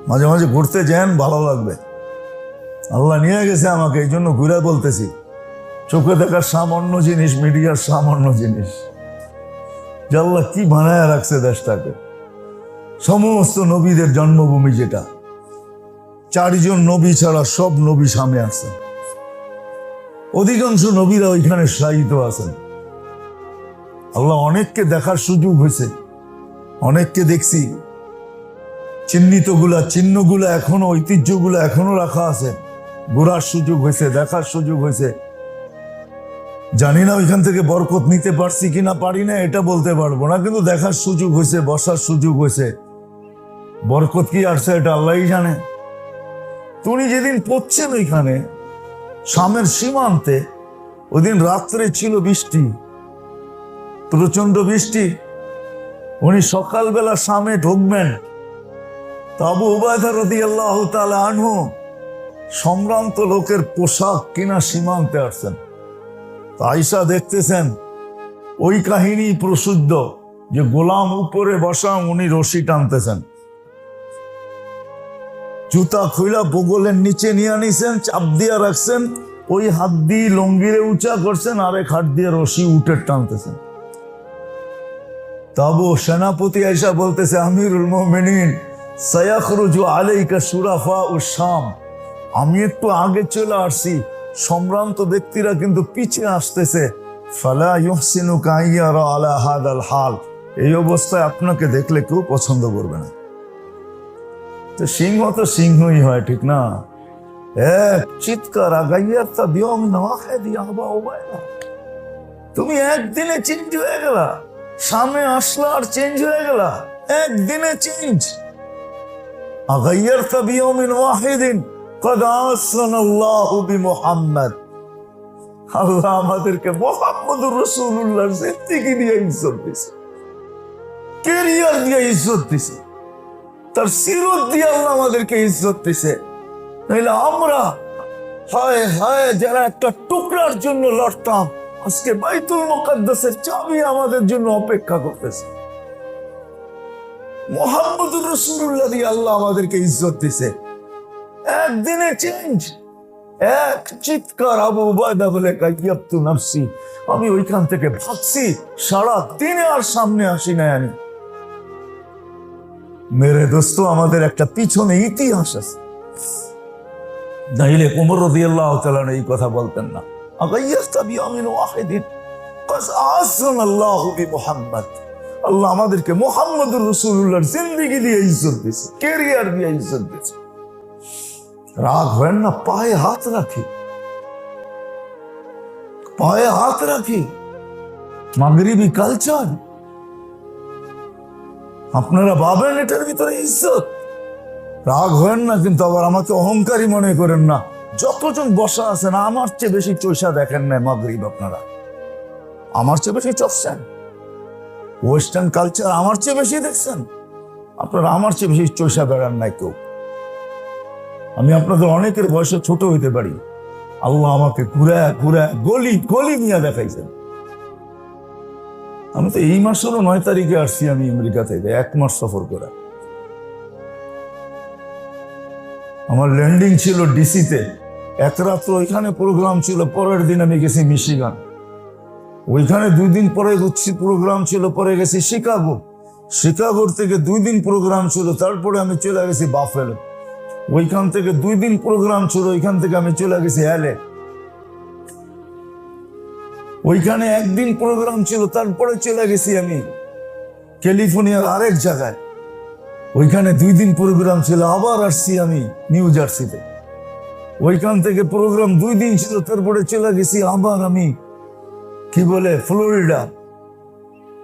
মাঝে মাঝে ঘুরতে যান, ভালো লাগবে। আল্লাহ নিয়ে গেছে আমাকে, এই জন্য ঘুরে বলতেছি। চোখে দেখার শাম অন্য জিনিস, মিডিয়ার শাম অন্য জিনিস। যে আল্লাহ কি বানায় রাখছে দেশটাকে, সমস্ত নবীদের জন্মভূমি যেটা, 4 জন নবী ছাড়া সব নবী শামে আসছেন, অধিকাংশ নবীরা ওইখানে শায়িত আছেন। আল্লাহ অনেককে দেখার সুযোগ হয়েছে, অনেককে দেখছি, চিহ্নগুলা এখনো, ঐতিহ্যগুলো এখনো রাখা আছে। ঘোরার সুযোগ হয়েছে, দেখার সুযোগ হয়েছে। জানি না ওইখান থেকে বরকত নিতে পারছি কিনা পারি না এটা বলতে পারবো না, কিন্তু দেখার সুযোগ হয়েছে, বসার সুযোগ হয়েছে। বরকত কি আসছে এটা আল্লাহই জানে। তুমি যেদিন পড়ছেন ওইখানে শামের সীমান্তে, ওইদিন রাত্রে ছিল বৃষ্টি, প্রচন্ড বৃষ্টি। উনি সকালবেলা শামে ঢুকবেন, তো আবু উবাইদা রাদিয়াল্লাহু তাআলা আনহু সম্ভ্রান্ত লোকের পোশাক কিনা সীমান্তে আসছেন। আয়েশা দেখতেছেন, ওই কাহিনী প্রসিদ্ধ যে গোলাম উপরে বসা, উনি রশি টানতেছেন, জুতা খুইলা বগলের নিচে নিয়ে নিছেন, চাপ দিয়া রাখছেন, ওই হাত দিয়ে লঙ্গিরে উঁচা করছেন, আরেক হাত দিয়ে রশি উঠে টানতেছেন। তবু সেনাপতি আয়েশা বলতেছে, আমিরুল মুমিনিন সায়াখরুজু আলাইকা শুরাফা ও শাম, আমি একটু আগে চলে আসছি, সম্ভ্রান্ত ব্যক্তিরা কিন্তু পিছিয়ে আসতেছে। ফালা ইউহসিনু কাইয়ারা আলা হাদাল হাল, এই অবস্থায় আপনাকে দেখলে কেউ পছন্দ করবে না। তো সিংহ তো সিংহই হয়, ঠিক না? এক চিৎকার আগাইয়ার তা বিয়ম নওয়াহে দিয়া বা ওবায়না, তুমি একদিনে চেঞ্জ হয়ে গেলা, সামনে আসলা আর চেঞ্জ হয়ে গেলা, একদিনে চেঞ্জ। আগাইয়ার তা বিয়মিন ওয়াহিদিন কদ আসানাল্লাহু বিমুহাম্মদ, আল্লাহ আমাদেরকে মুহাম্মদুর রাসূলুল্লাহর জিন্দেগি দিয়ে ইজ্জত দিয়েছে, ক্যারিয়ার দিয়ে ইজ্জত দিয়েছে, তার সিরত দিয়ে আল্লাহ আমাদেরকে ইজ্জত দিয়েছে। তাইলে আমরা হায় হায় যারা একটা টুকরার জন্য লড়তাম, আজকে বাইতুল মুকাদ্দাসের চাবি আমাদের জন্য অপেক্ষা করতেছে। মুহাম্মদুর রাসূলুল্লাহ দিয়ে আল্লাহ আমাদেরকে ইজ্জত দিয়েছে, একদিনে চেঞ্জ। এক চিৎকার আবু উবায়দা বলে কাইয়াবতু নাফসি, আমি ওইখান থেকে ভাগছি, সারা দিনে আর সামনে আসি না। আমি মেরে দোস্ত, আমাদের একটা পিছনে ইতিহাস আছে, নাইলে ওমর রাদিয়াল্লাহু তাআলা এই কথা বলতেন না। আগাইয়াস্তা বিয়ামিন ওয়াহিদিন কাস আসানাল্লাহু বিমুহাম্মদ, আল্লাহ আমাদেরকে মুহাম্মদুর রাসূলুল্লাহর জিন্দেগি দিয়ে ইজ্জত দিয়েছে, ক্যারিয়ার দিয়ে ইজ্জত দিয়েছে। রাগ হয় না, পায়ে হাত রাখি, পায়ে হাত রাখি। মাগরিবি কালচার আপনারা ভাবেন এটার ভিতরে ইজ্জত। রাগ হয় না, কিন্তু আবার আমাকে অহংকারী মনে করেন না। যতজন বসা আছেন আমার চেয়ে বেশি চৈষা দেখেন নাই মাগরিব, আপনারা আমার চেয়ে বেশি চষছেন, ওয়েস্টার্ন কালচার আমার চেয়ে বেশি দেখছেন, আপনারা আমার চেয়ে বেশি চৈষা বেড়ান নাই কেউ। আমি আপনাদের অনেকের বয়সে ছোট হইতে পারি, আল্লাহ আমাকে ঘুরে ঘুরে গলি গলি নিয়ে দেখাইছেন। আমি তো এই মাসেরও 9 তারিখে আসছি আমি আমেরিকা থেকে, 1 মাস সফর করে। আমার ল্যান্ডিং ছিল ডিসিতে, এক রাত্র ওইখানে প্রোগ্রাম ছিল, পরের দিন আমি গেছি মিশিগান, ওইখানে 2 দিন পরে প্রোগ্রাম ছিল, পরে গেছি শিকাগো, শিকাগোর থেকে 2 দিন প্রোগ্রাম ছিল, তারপরে আমি চলে গেছি বাফেলো, ওইখান থেকে 2 দিন প্রোগ্রাম ছিল, ওইখান থেকে আমি চলে গেছি এলে, ওইখানে 1 দিন প্রোগ্রাম ছিল, তারপরে চলে গেছি আমি ক্যালিফোর্নিয়ার আরেক জায়গায়, ওইখানে 2 দিন প্রোগ্রাম ছিল, আবার আসছি আমি নিউ জার্সিতে, ওইখান থেকে প্রোগ্রাম 2 দিন ছিল, তারপরে চলে গেছি আবার আমি কি বলে ফ্লোরিডা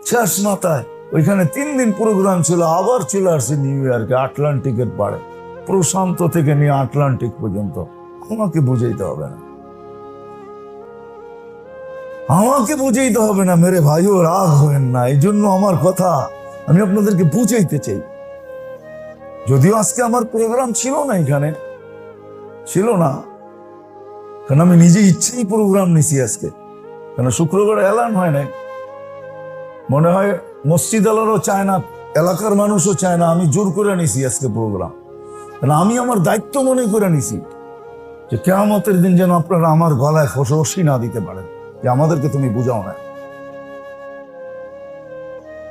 শেষ মাথায়, ওইখানে 3 দিন প্রোগ্রাম ছিল, আবার চলে আসছি নিউ ইয়র্কে, আটলান্টিকের পাড়ে, প্রশান্ত থেকে নিয়ে আটলান্টিক পর্যন্ত। আমাকে বুঝাইতে হবে না, আমাকে বুঝাইতে হবে না মেরে ভাইও, রাগ হবেন না। এই জন্য আমার কথা আমি আপনাদেরকে বুঝাইতে চাই। যদিও আজকে আমার প্রোগ্রাম ছিল না, এখানে ছিল না, কারণ আমি নিজে ইচ্ছেই প্রোগ্রাম নিছি আজকে, কেন শুক্রবার এলান হয় নাই, মনে হয় মসজিদ আলারও চায় না, এলাকার মানুষও চায় না, আমি জোর করে নিছি আজকে প্রোগ্রাম, কারণ আমি আমার দায়িত্ব মনে করে নিছি যে কিয়ামতের দিন যেন আপনারা আমার গলায় রশি না দিতে পারেন যে আমাদেরকে তুমি বুঝাও না।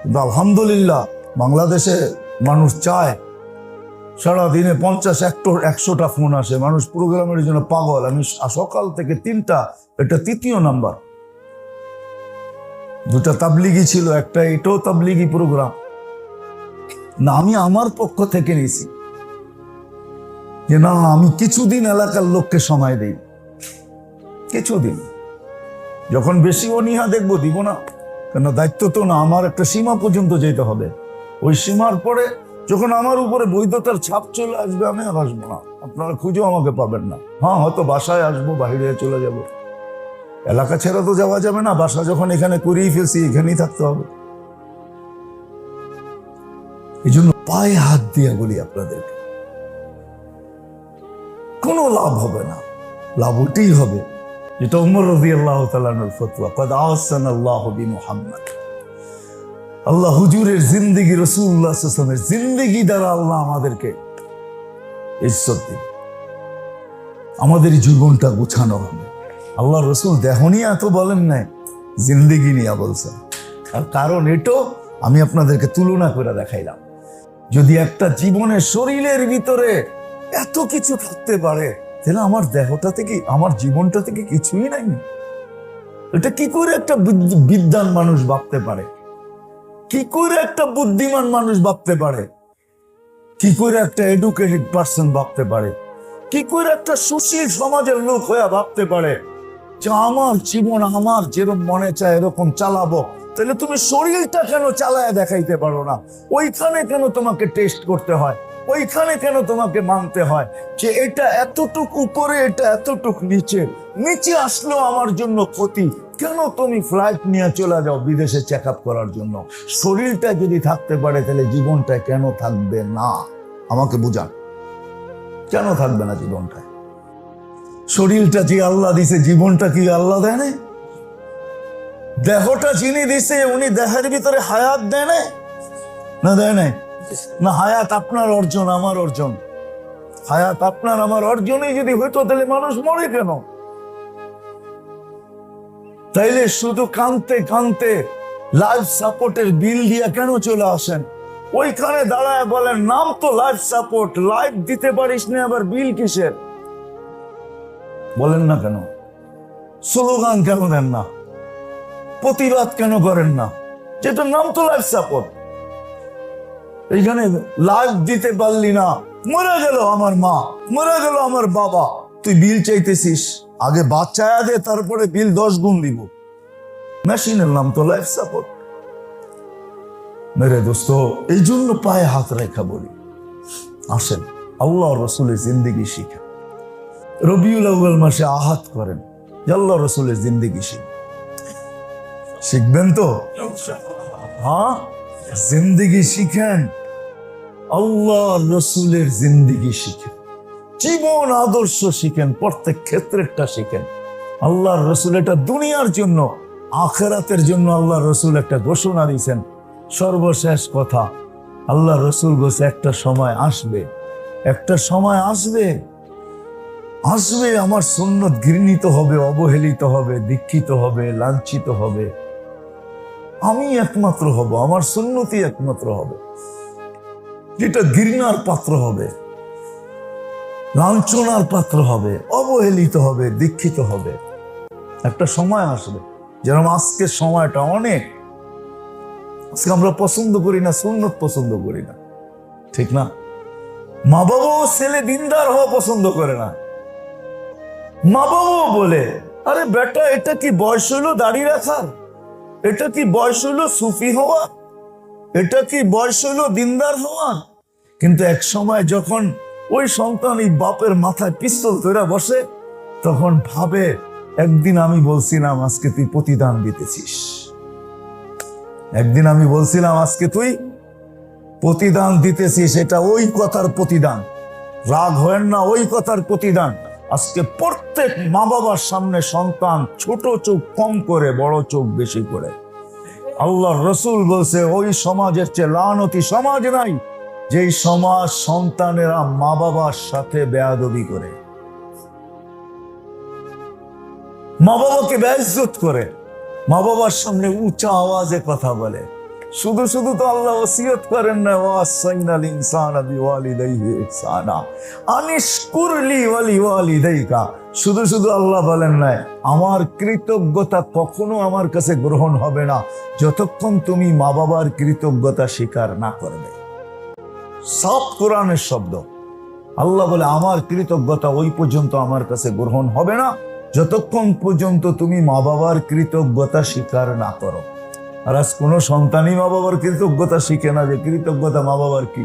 কিন্তু আলহামদুলিল্লাহ বাংলাদেশে মানুষ চায়, সারাদিনে 50-100টা ফোন আসে, মানুষ প্রোগ্রামের জন্য পাগল। আমি সকাল থেকে 3টা, এটা 3য় নাম্বার, 2টা তাবলিগি ছিল, একটা এটাও তাবলিগি প্রোগ্রাম না। আমি আমার পক্ষ থেকে নিয়েছি যে না, আমি কিছুদিন এলাকার লোককে সময় দেই, কিছুদিন, যখন বেশি অনীহা দেখবো দিব না, কেন দায়িত্ব তো না, আমার একটা সীমা পর্যন্ত যেতে হবে, ওই সীমার পরে যখন আমার উপরে বৈধতার ছাপ চলে আসবে আমি আর আসবো না, আপনারা খুঁজেও আমাকে পাবেন না। হ্যাঁ, হয়তো বাসায় আসবো, বাইরে চলে যাব, এলাকা ছেড়ে তো যাওয়া যাবে না, বাসা যখন এখানে করিয়ে ফেলছি এখানেই থাকতে হবে। এই জন্য পায়ে হাত দিয়ে বলি আপনাদেরকে, কোনো লাভ হবে না, লাভ ওইটাই হবে যেটা উমর রাদিয়াল্লাহু তাআলা আনহুর ফতোয়া, কদ আসানাল্লাহু বিমুহাম্মদ, আল্লাহ হুজুরের জিন্দেগি, রাসূলুল্লাহ সাল্লাল্লাহু আলাইহি ওয়াসাল্লামের জিন্দেগি দ্বারা আল্লাহ আমাদেরকে ইজ্জত দিবে, আমাদের জীবনটা গোছানো হবে। আল্লাহ রসুল দেহনি এত বলেন নাই, জিন্দেগি নিয়ে বলছেন। আর কারণ এটো আমি আপনাদেরকে তুলনা করে দেখাইলাম। যদি একটা জীবনের শরীরের ভিতরে এত কিছু থাকতে পারে, তাহলে আমার দেহটা থেকে, আমার জীবনটা থেকে কিছুই নাই। এটা কি করে একটা বিদ্বান মানুষ ভাবতে পারে? কি করে একটা বুদ্ধিমান মানুষ ভাবতে পারে? কি করে একটা এডুকেটেড পার্সন ভাবতে পারে? কি করে একটা সুশীল সমাজের লোক হয়ে ভাবতে পারে যে আমার জীবন আমার যেরকম মনে চায় এরকম চালাবো? তাহলে তুমি শরীরটা কেন চালায় দেখাইতে পারো না? ওইখানে কেন তোমাকে টেস্ট করতে হয়? ওইখানে কেন তোমাকে মানতে হয় যে এটা এতটুকু উপরে, এটা এতটুক নিচে? নিচে আসলেও আমার জন্য ক্ষতি। কেন তুমি ফ্লাইট নিয়ে চলে যাও বিদেশে চেক আপ করার জন্য? শরীরটা যদি থাকতে পারে তাহলে জীবনটা কেন থাকবে না? আমাকে বুঝান, কেন থাকবে না জীবনটা? শরীরটা যে আল্লাহ দিছে, জীবনটা কি আল্লাহ দেয় না? দেহটা যিনি দিছে উনি দেহের ভিতরে হায়াত দেয় না দেয় নাই? না হায়াত আপনার অর্জন, আমার অর্জন? হায়াত আপনার আমার অর্জনই যদি হইতো তাহলে মানুষ মরে কেন? তাইলে শুধু কানতে কানতে লাইফ সাপোর্টের বিল দিয়ে কেন চলে আসেন? ওইখানে দাঁড়ায় বলেন নাম তো লাইফ সাপোর্ট, লাইফ দিতে পারিস না, আবার বিল কিসের? বলেন না কেন? স্লোগান কেন দেন না? প্রতিবাদ কেন করেন না? যেটার নাম তো লাইফ সাপোর্ট। এইখানে লাইফ দিতে পারলি না, মরে গেল আমার মা, মরে গেল আমার বাবা, তুই বিল চাইতেছিস? আগে বাচ্চায়া দে, তারপরে বিল 10 গুণ দিব। মেশিনের নাম তো লাইফ সাপোর্ট। মেরে দোস্ত, এই জন্য পায়ে হাত রেখা বলি, আসেন আল্লাহ রসুলের জিন্দিগি শিখেন। রবিউল আউয়াল মাসে আহাত করেন, আল্লাহ রসুলের জিন্দিগি শিখবেন তো? হ্যাঁ, জিন্দিগি শিখেন, আল্লাহ রসুলের জিন্দিগি শিখেন, জীবন আদর্শ শিখেন, প্রত্যেক ক্ষেত্রেরটা শিখেন। আল্লাহ রসুল এটা দুনিয়ার জন্য, আখেরাতের জন্য আল্লাহ রসুল একটা ঘোষণা দিয়েছেন। সর্বশেষ কথা, আল্লাহ রসুল বলছে একটা সময় আসবে, একটা সময় আসবে, আসবে আমার সুন্নত ঘৃণিত হবে, অবহেলিত হবে, দীক্ষিত হবে, লাঞ্ছিত হবে। আমি একমাত্র হব, আমার সুন্নতি একমাত্র হবে, যেটা ঘৃণার পাত্র হবে, লাঞ্ছনার পাত্র হবে, অবহেলিত হবে, দীক্ষিত হবে। একটা সময় আসবে, যেরকম আজকের সময়টা অনেক, আজকে আমরা পছন্দ করি না, সুন্নত পছন্দ করি না, ঠিক না? মা বাবাও ছেলে দিনদার হওয়া পছন্দ করে না। মা বাবাও বলে, আরে বেটা এটা কি বয়স হলো দাড়ি রাখার? এটা কি বয়স হলো সুফি হওয়া? এটা কি বয়স হলো দিনদার হওয়া? কিন্তু এক সময় যখন ওই সন্তান এই বাপের মাথায় পিস্তল ধরে বসে, তখন ভাবে একদিন আমি বলছিলাম আজকে তুই প্রতিদান দিতেছিস, একদিন আমি বলছিলাম আজকে তুই প্রতিদান দিতেছিস, এটা ওই কথার প্রতিদান। রাগ হয় না, ওই কথার প্রতিদান। আজকে প্রত্যেক মা বাবার সামনে সন্তান ছোট চোখ কম করে, বড় চোখ বেশি করে। আল্লাহ রসুল বলছে ওই সমাজের চেয়ে লানতি সমাজ নাই, যেই সমাজ সন্তানেরা মা বাবার সাথে বেয়াদবি করে, মা বাবাকে বেইজ্জত করে, মা বাবার সামনে উঁচা আওয়াজে কথা বলে। শুধু শুধু তো আল্লাহ ওসিয়ত করেন না, ওয়াসাইনাল ইনসানা বিওয়ালিদাইহি ইহসানা আনিশকুরলি ওয়ালিওয়ালিদাইকা। শুধু শুধু আল্লাহ বলেন না, আমার কৃতজ্ঞতা কখনো আমার কাছে গ্রহণ হবে না যতক্ষণ তুমি মা বাবার কৃতজ্ঞতা স্বীকার না করবে। সব কোরআনের শব্দ। আল্লাহ বলে আমার কৃতজ্ঞতা ওই পর্যন্ত আমার কাছে গ্রহণ হবে না যতক্ষণ পর্যন্ত তুমি মা বাবার কৃতজ্ঞতা স্বীকার না করো। আর আজ কোনো সন্তানই মা বাবার কৃতজ্ঞতা শিখে না, যে কৃতজ্ঞতা মা বাবার কি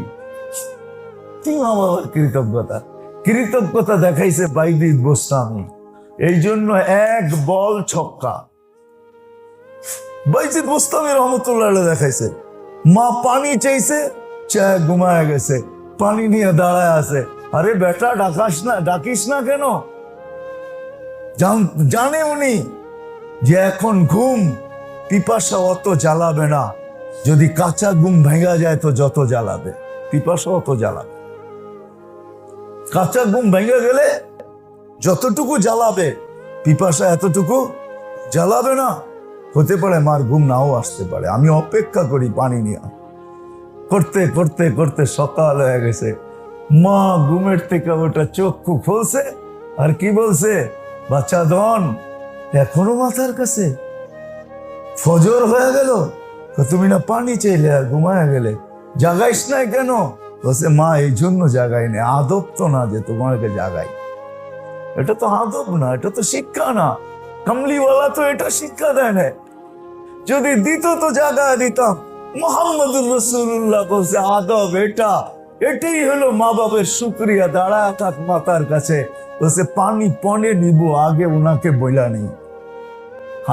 মা বাবার কৃতজ্ঞতা। কৃতজ্ঞতা দেখাইছে বাইজিদ বোস্তামি, এই জন্য এক বল ছক্কা বাইজিদ বোস্তামি রহমতুল্লাহ দেখাইছে। মা পানি চাইছে, চায় ঘুমায় গেছে, পানি নিয়ে দাঁড়ায় আছে। আরে বেটা ডাকিস না কেন? জানে উনি যে এখন ঘুম পিপাসা অত জ্বালাবে না, যদি কাঁচা ঘুম ভেঙা যায় তো যত জ্বালাবে, পিপাসা অত জ্বালাবে। কাঁচা ঘুম ভেঙে গেলে যতটুকু জ্বালাবে পিপাসা এতটুকু জ্বালাবে না। হতে পারে মার ঘুম নাও আসতে পারে, আমি অপেক্ষা করি পানি নিয়ে। করতে করতে করতে সকাল হয়ে গেছে, মা ঘুমের থেকে ওটা চক্ষু খুলছে আর কি বলছে, বাচ্চা ধন এখনো মাথার কাছে, ফজর হয়ে গেল, তুমি না পানি চাইলে আর ঘুমায় গেলে, জাগাইস নাই কেন? বলছে মা এই জন্য জাগাই না, আদব তো না যে তোমাকে জাগাই, এটা তো আদব না, এটা তো শিক্ষা না, কামলিওয়ালা তো এটা শিক্ষা দেয় না, যদি দিত তো জাগা দিতাম। মুহাম্মদুর রাসূলুল্লাহ বলছে আদব এটা, এটাই হলো মা বাবার শুকরিয়া, দাঁড়ায় থাক মাতার কাছে, বলছে পানি পনে নিব, আগে ওনাকে বইলা নেই,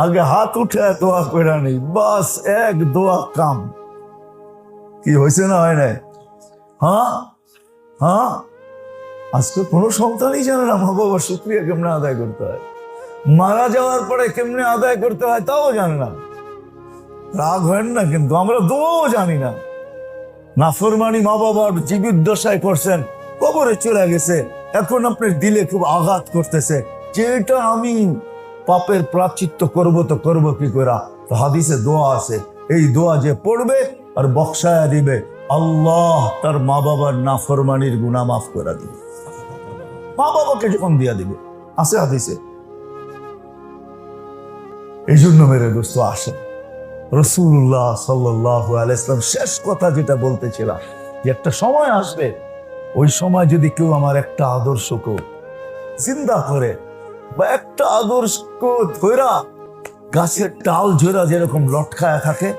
আগে হাত উঠে দোয়া করে নেই, বাস এক দোয়া কাম। কি হয়েছে না হয় নাই? হ্যাঁ হ্যাঁ, আজকে কোনো সন্তানই জানে না মা বাবার শুকরিয়া কেমনে আদায় করতে হয়, মারা যাওয়ার পরে কেমনে আদায় করতে হয় তাও জানে না। রাগ হয় না, কিন্তু আমরা দোয়াও জানি না। নাফরমানি মা বাবার জীবিত দশায় করছেন, কবরে চলে গেছে, এখন আপনার দিলে খুব আঘাত করতেছে যে এটা আমি পাপের প্রায়শ্চিত্ত করব তো করব কি করে? তো হাদিসে দোয়া আছে, এই দোয়া যে পড়বে আর বক্সায়া দিবে, আল্লাহ তার মা বাবার নাফরমানির গুনাহ মাফ করে দিবে, মা বাবাকে যখন দিয়া দিবে, আছে হাদিসে। এই জন্য মেরে দোস্ত আসেন, রাসূলুল্লাহ সাল্লাল্লাহু আলাইহি ওয়াসাল্লাম শেষ কথা যেটা বলতেছিলাম, যে একটা সময় আসবে, ওই সময় যদি কেউ আমার একটা আদর্শকে চিন্তা করে, বা একটা আদর্শকে ধরা গাছের ডাল ঝরা যেরকম লটকায় থাকে,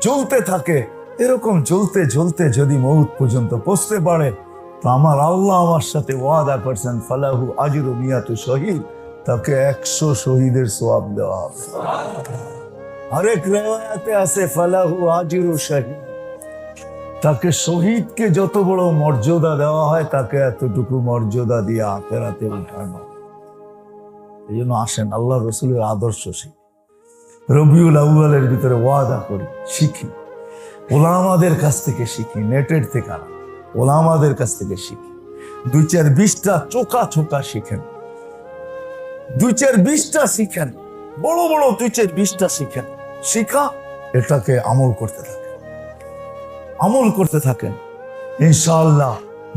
জ্বলতে থাকে, এরকম জ্বলতে জ্বলতে যদি মউত পর্যন্ত পৌঁছতে পারে, তো আমার আল্লাহ আমার সাথে ওয়াদা করছেন, ফালাহু আজরু মিয়াতু শহীদ, তাকে 100 শহীদের সওয়াব দেওয়া হবে। আরেক রিওয়ায়াতে আছে ফালাহু আজরু শহীদ, তাকে শহীদকে যত বড় মর্যাদা দেওয়া হয়, তাকে এতটুকু মর্যাদা দিয়ে আখিরাতে উঠানো। এই জন্য আসেন আল্লাহ রসুলের আদর্শ শিখি, রবিউল আউয়ালের ভিতরে ওয়াদা করি, শিখি, ওলামাদের কাছ থেকে শিখি, নেটের থেকে না, ওলামাদের কাছ থেকে শিখি, 2-4-20টা চোকা চোকা শিখেন, 2-4-20টা শিখেন, বড় বড় 2-4-20টা শিখেন, শিখা এটাকে আমল করতে থাকেন, আমল করতে থাকেন, ইনশাআল্লাহ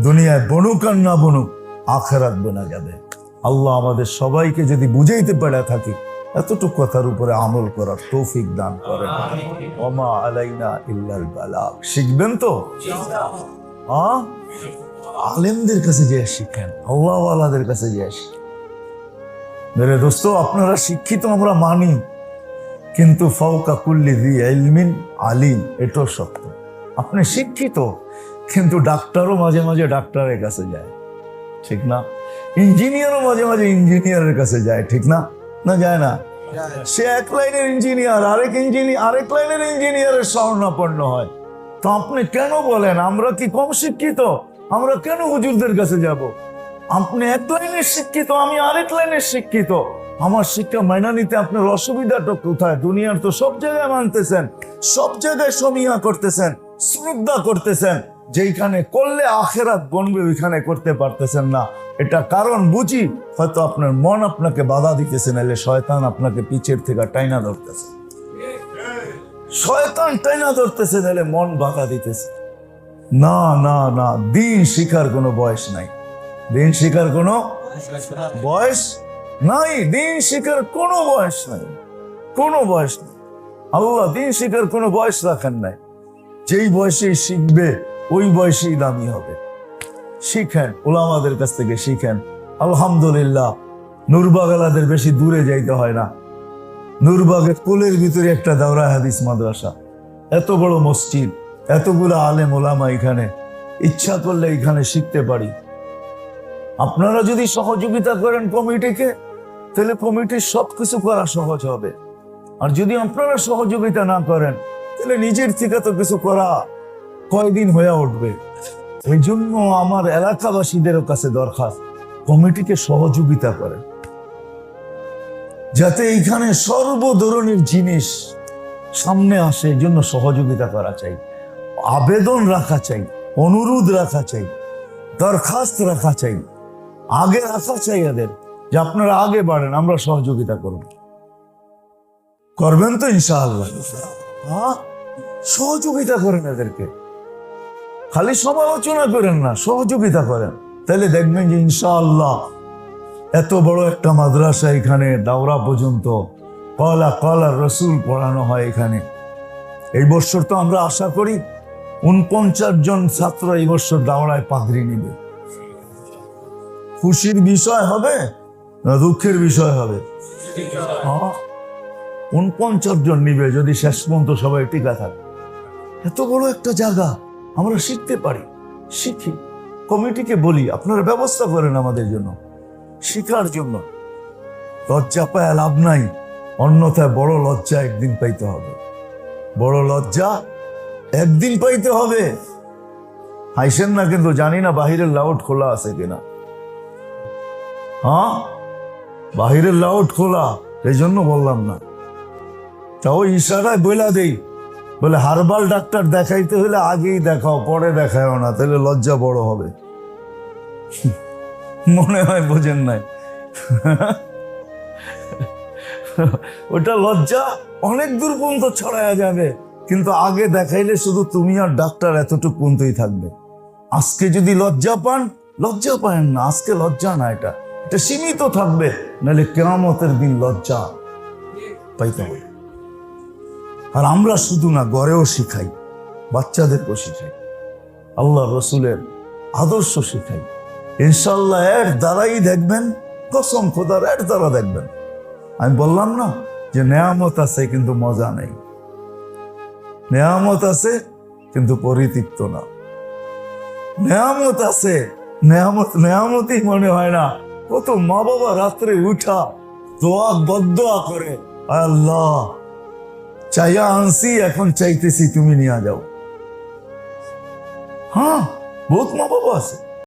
দুনিয়ায় বনুক আর না বনুক, আখিরাত বনা যাবে। আল্লাহ আমাদের সবাইকে যদি বুঝাইতে পারে থাকি, এতটুকু কথার উপরে আমল করার তৌফিক দান করেন। ওমা আলাইনা ইল্লাল বালাগ। শিখবেন তো? হ্যাঁ, আলেমদের কাছে যে শিখেন, আল্লাহওয়ালাদের কাছে যে শিখেন। মেরে দোস্ত, আপনারা শিক্ষিত আমরা মানি, কিন্তু ফাওকা কুল্লি যি ইলমিন আলিম, এটাও সত্য। আপনি শিক্ষিত, কিন্তু ডাক্তারও মাঝে মাঝে ডাক্তারের কাছে যায়, ঠিক না? ইঞ্জিনিয়ারও মাঝে মাঝে ইঞ্জিনিয়ারের কাছে যায়, ঠিক না? না যায় না? সে এক লাইনের ইঞ্জিনিয়ার, আরেক লাইনের ইঞ্জিনিয়ারের শরণাপন্ন হয়। তো আপনি কেন বলেন আমরা কি কম শিক্ষিত? আমরা কেন হুজুরদের কাছে যাব? আপনি এক লাইনের শিক্ষিত, আমি আরেক লাইনের শিক্ষিত, আমার শিক্ষা মাইনা নিতে আপনার অসুবিধাটা কোথায়? দুনিয়ার তো সব জায়গায় মানতেছেন, সব জায়গায় সমীহা করতেছেন, শ্রদ্ধা করতেছেন, যেখানে করলে আখিরাত বনবে ওইখানে করতে পারতেছেন না। এটা কারণ বুঝি, হয়তো আপনার মন আপনাকে বাধা দিতেছে, নাহলে শয়তান আপনাকে পিছের থেকে টাইনা ধরতেছে, শয়তান টাইনা ধরতেছে, নাহলে মন বাধা দিতেছে। না না না, দিন শিখার কোনো বয়স নাই, দিন শিখার কোনো বয়স নাই, দিন শিখার কোনো বয়স নাই, কোনো বয়স নাই। আল্লাহ দিন শিখার কোনো বয়স রাখেন নাই, যেই বয়সেই শিখবে ওই বয়সেই দামি হবে। শিখেন, ওলামাদের কাছ থেকে শিখেন। আলহামদুলিল্লাহ, নূরবাগালাদের বেশি দূরে যাইতে হয় না। নূরবাগের কোলের ভিতরে একটা দাওরা হাদিস মাদ্রাসা, এত বড় মসজিদ, এতগুলো আলেম ওলামা, এখানে ইচ্ছা করলে এখানে শিখতে পারি। আপনারা যদি সহযোগিতা করেন কমিটিকে, তাহলে কমিটির সবকিছু করা সহজ হবে। আর যদি আপনারা সহযোগিতা না করেন, তাহলে নিজের থেকে তো কিছু করা কয়দিন হয়ে উঠবে। এই জন্য আমার এলাকাবাসীদের কাছে দরখাস্ত, কমিটিকে সহযোগিতা করেন, যাতে এইখানে সর্ব ধরনের জিনিস সামনে আসে। এই জন্য সহযোগিতা করা চাই, আবেদন রাখা চাই, অনুরোধ রাখা চাই, দরখাস্ত রাখা চাই, আগে রাখা চাই এদের, যে আপনারা আগে বাড়েন, আমরা সহযোগিতা করব। করবেন তো ইনশাআল্লাহ? হ্যাঁ, সহযোগিতা করেন এদেরকে, খালি সমালোচনা করেন না, সহযোগিতা করেন। তাহলে দেখবেন যে ইনশাআল্লাহ এত বড় একটা মাদ্রাসা এখানে, দাওরা পর্যন্ত কলা কলা রসুল পড়ানো হয় এখানে। এই বছর তো আমরা আশা করি 49 জন ছাত্র এই বছর দাওরায় পাগড়ি নিবে। খুশির বিষয় হবে না দুঃখের বিষয় হবে? 49 জন নিবে যদি শেষ পর্যন্ত সবাই টিকা থাকে। এত বড় একটা জায়গা, আমরা শিখতে পারি, শিখি। কমিটিকে বলি আপনারা ব্যবস্থা করেন আমাদের জন্য, শিখার জন্য। লজ্জা পায় লাভ নাই, অন্যথায় বড় লজ্জা একদিন পাইতে হবে, বড় লজ্জা একদিন পাইতে হবে। হাইসেন না কিন্তু, জানি না বাহিরের লাউড খোলা আছে কিনা। হ্যাঁ, বাহিরের লাউড খোলা, এই জন্য বললাম না। তাও ইশারায় বইলা দেই, বলে হারবাল ডাক্তার দেখাইতে হলে আগেই দেখাও, পরে দেখাও না, তাহলে লজ্জা বড় হবে। মনে হয় বোঝেন নাই? ওটা লজ্জা অনেক দূর পর্যন্ত ছড়ায়া যাবে, কিন্তু আগে দেখাইলে শুধু তুমি আর ডাক্তার এতটুকু পর্যন্তই থাকবে। আজকে যদি লজ্জা পান, লজ্জা পান না, আজকে লজ্জা না, এটা এটা সীমিত থাকবে, নাহলে কিয়ামতের দিন লজ্জা পাইতে হবে। আর আমরা শুধু না, ঘরেও শিখাই, বাচ্চাদেরকেও শিখাই, আল্লাহ রসুলের আদর্শ শিখাই। ইনশাল্লাহ এর দ্বারাই দেখবেন, কসম খোদার, এর দ্বারা দেখবেন। আমি বললাম না যে নেয়ামত আছে কিন্তু মজা নেই, নেয়ামত আছে কিন্তু পরিতৃপ্ত না। নেয়ামত আছে, নেয়ামত নেয়ামতই মনে হয় না। কত মা বাবা রাত্রে উঠা দোয়া বদদোয়া করে, আল্লাহ চাইয়া আনছি, এখন চাইতেছি তুমি নিয়ে যাও। হ্যাঁ, বহুত মা বাবা আছে।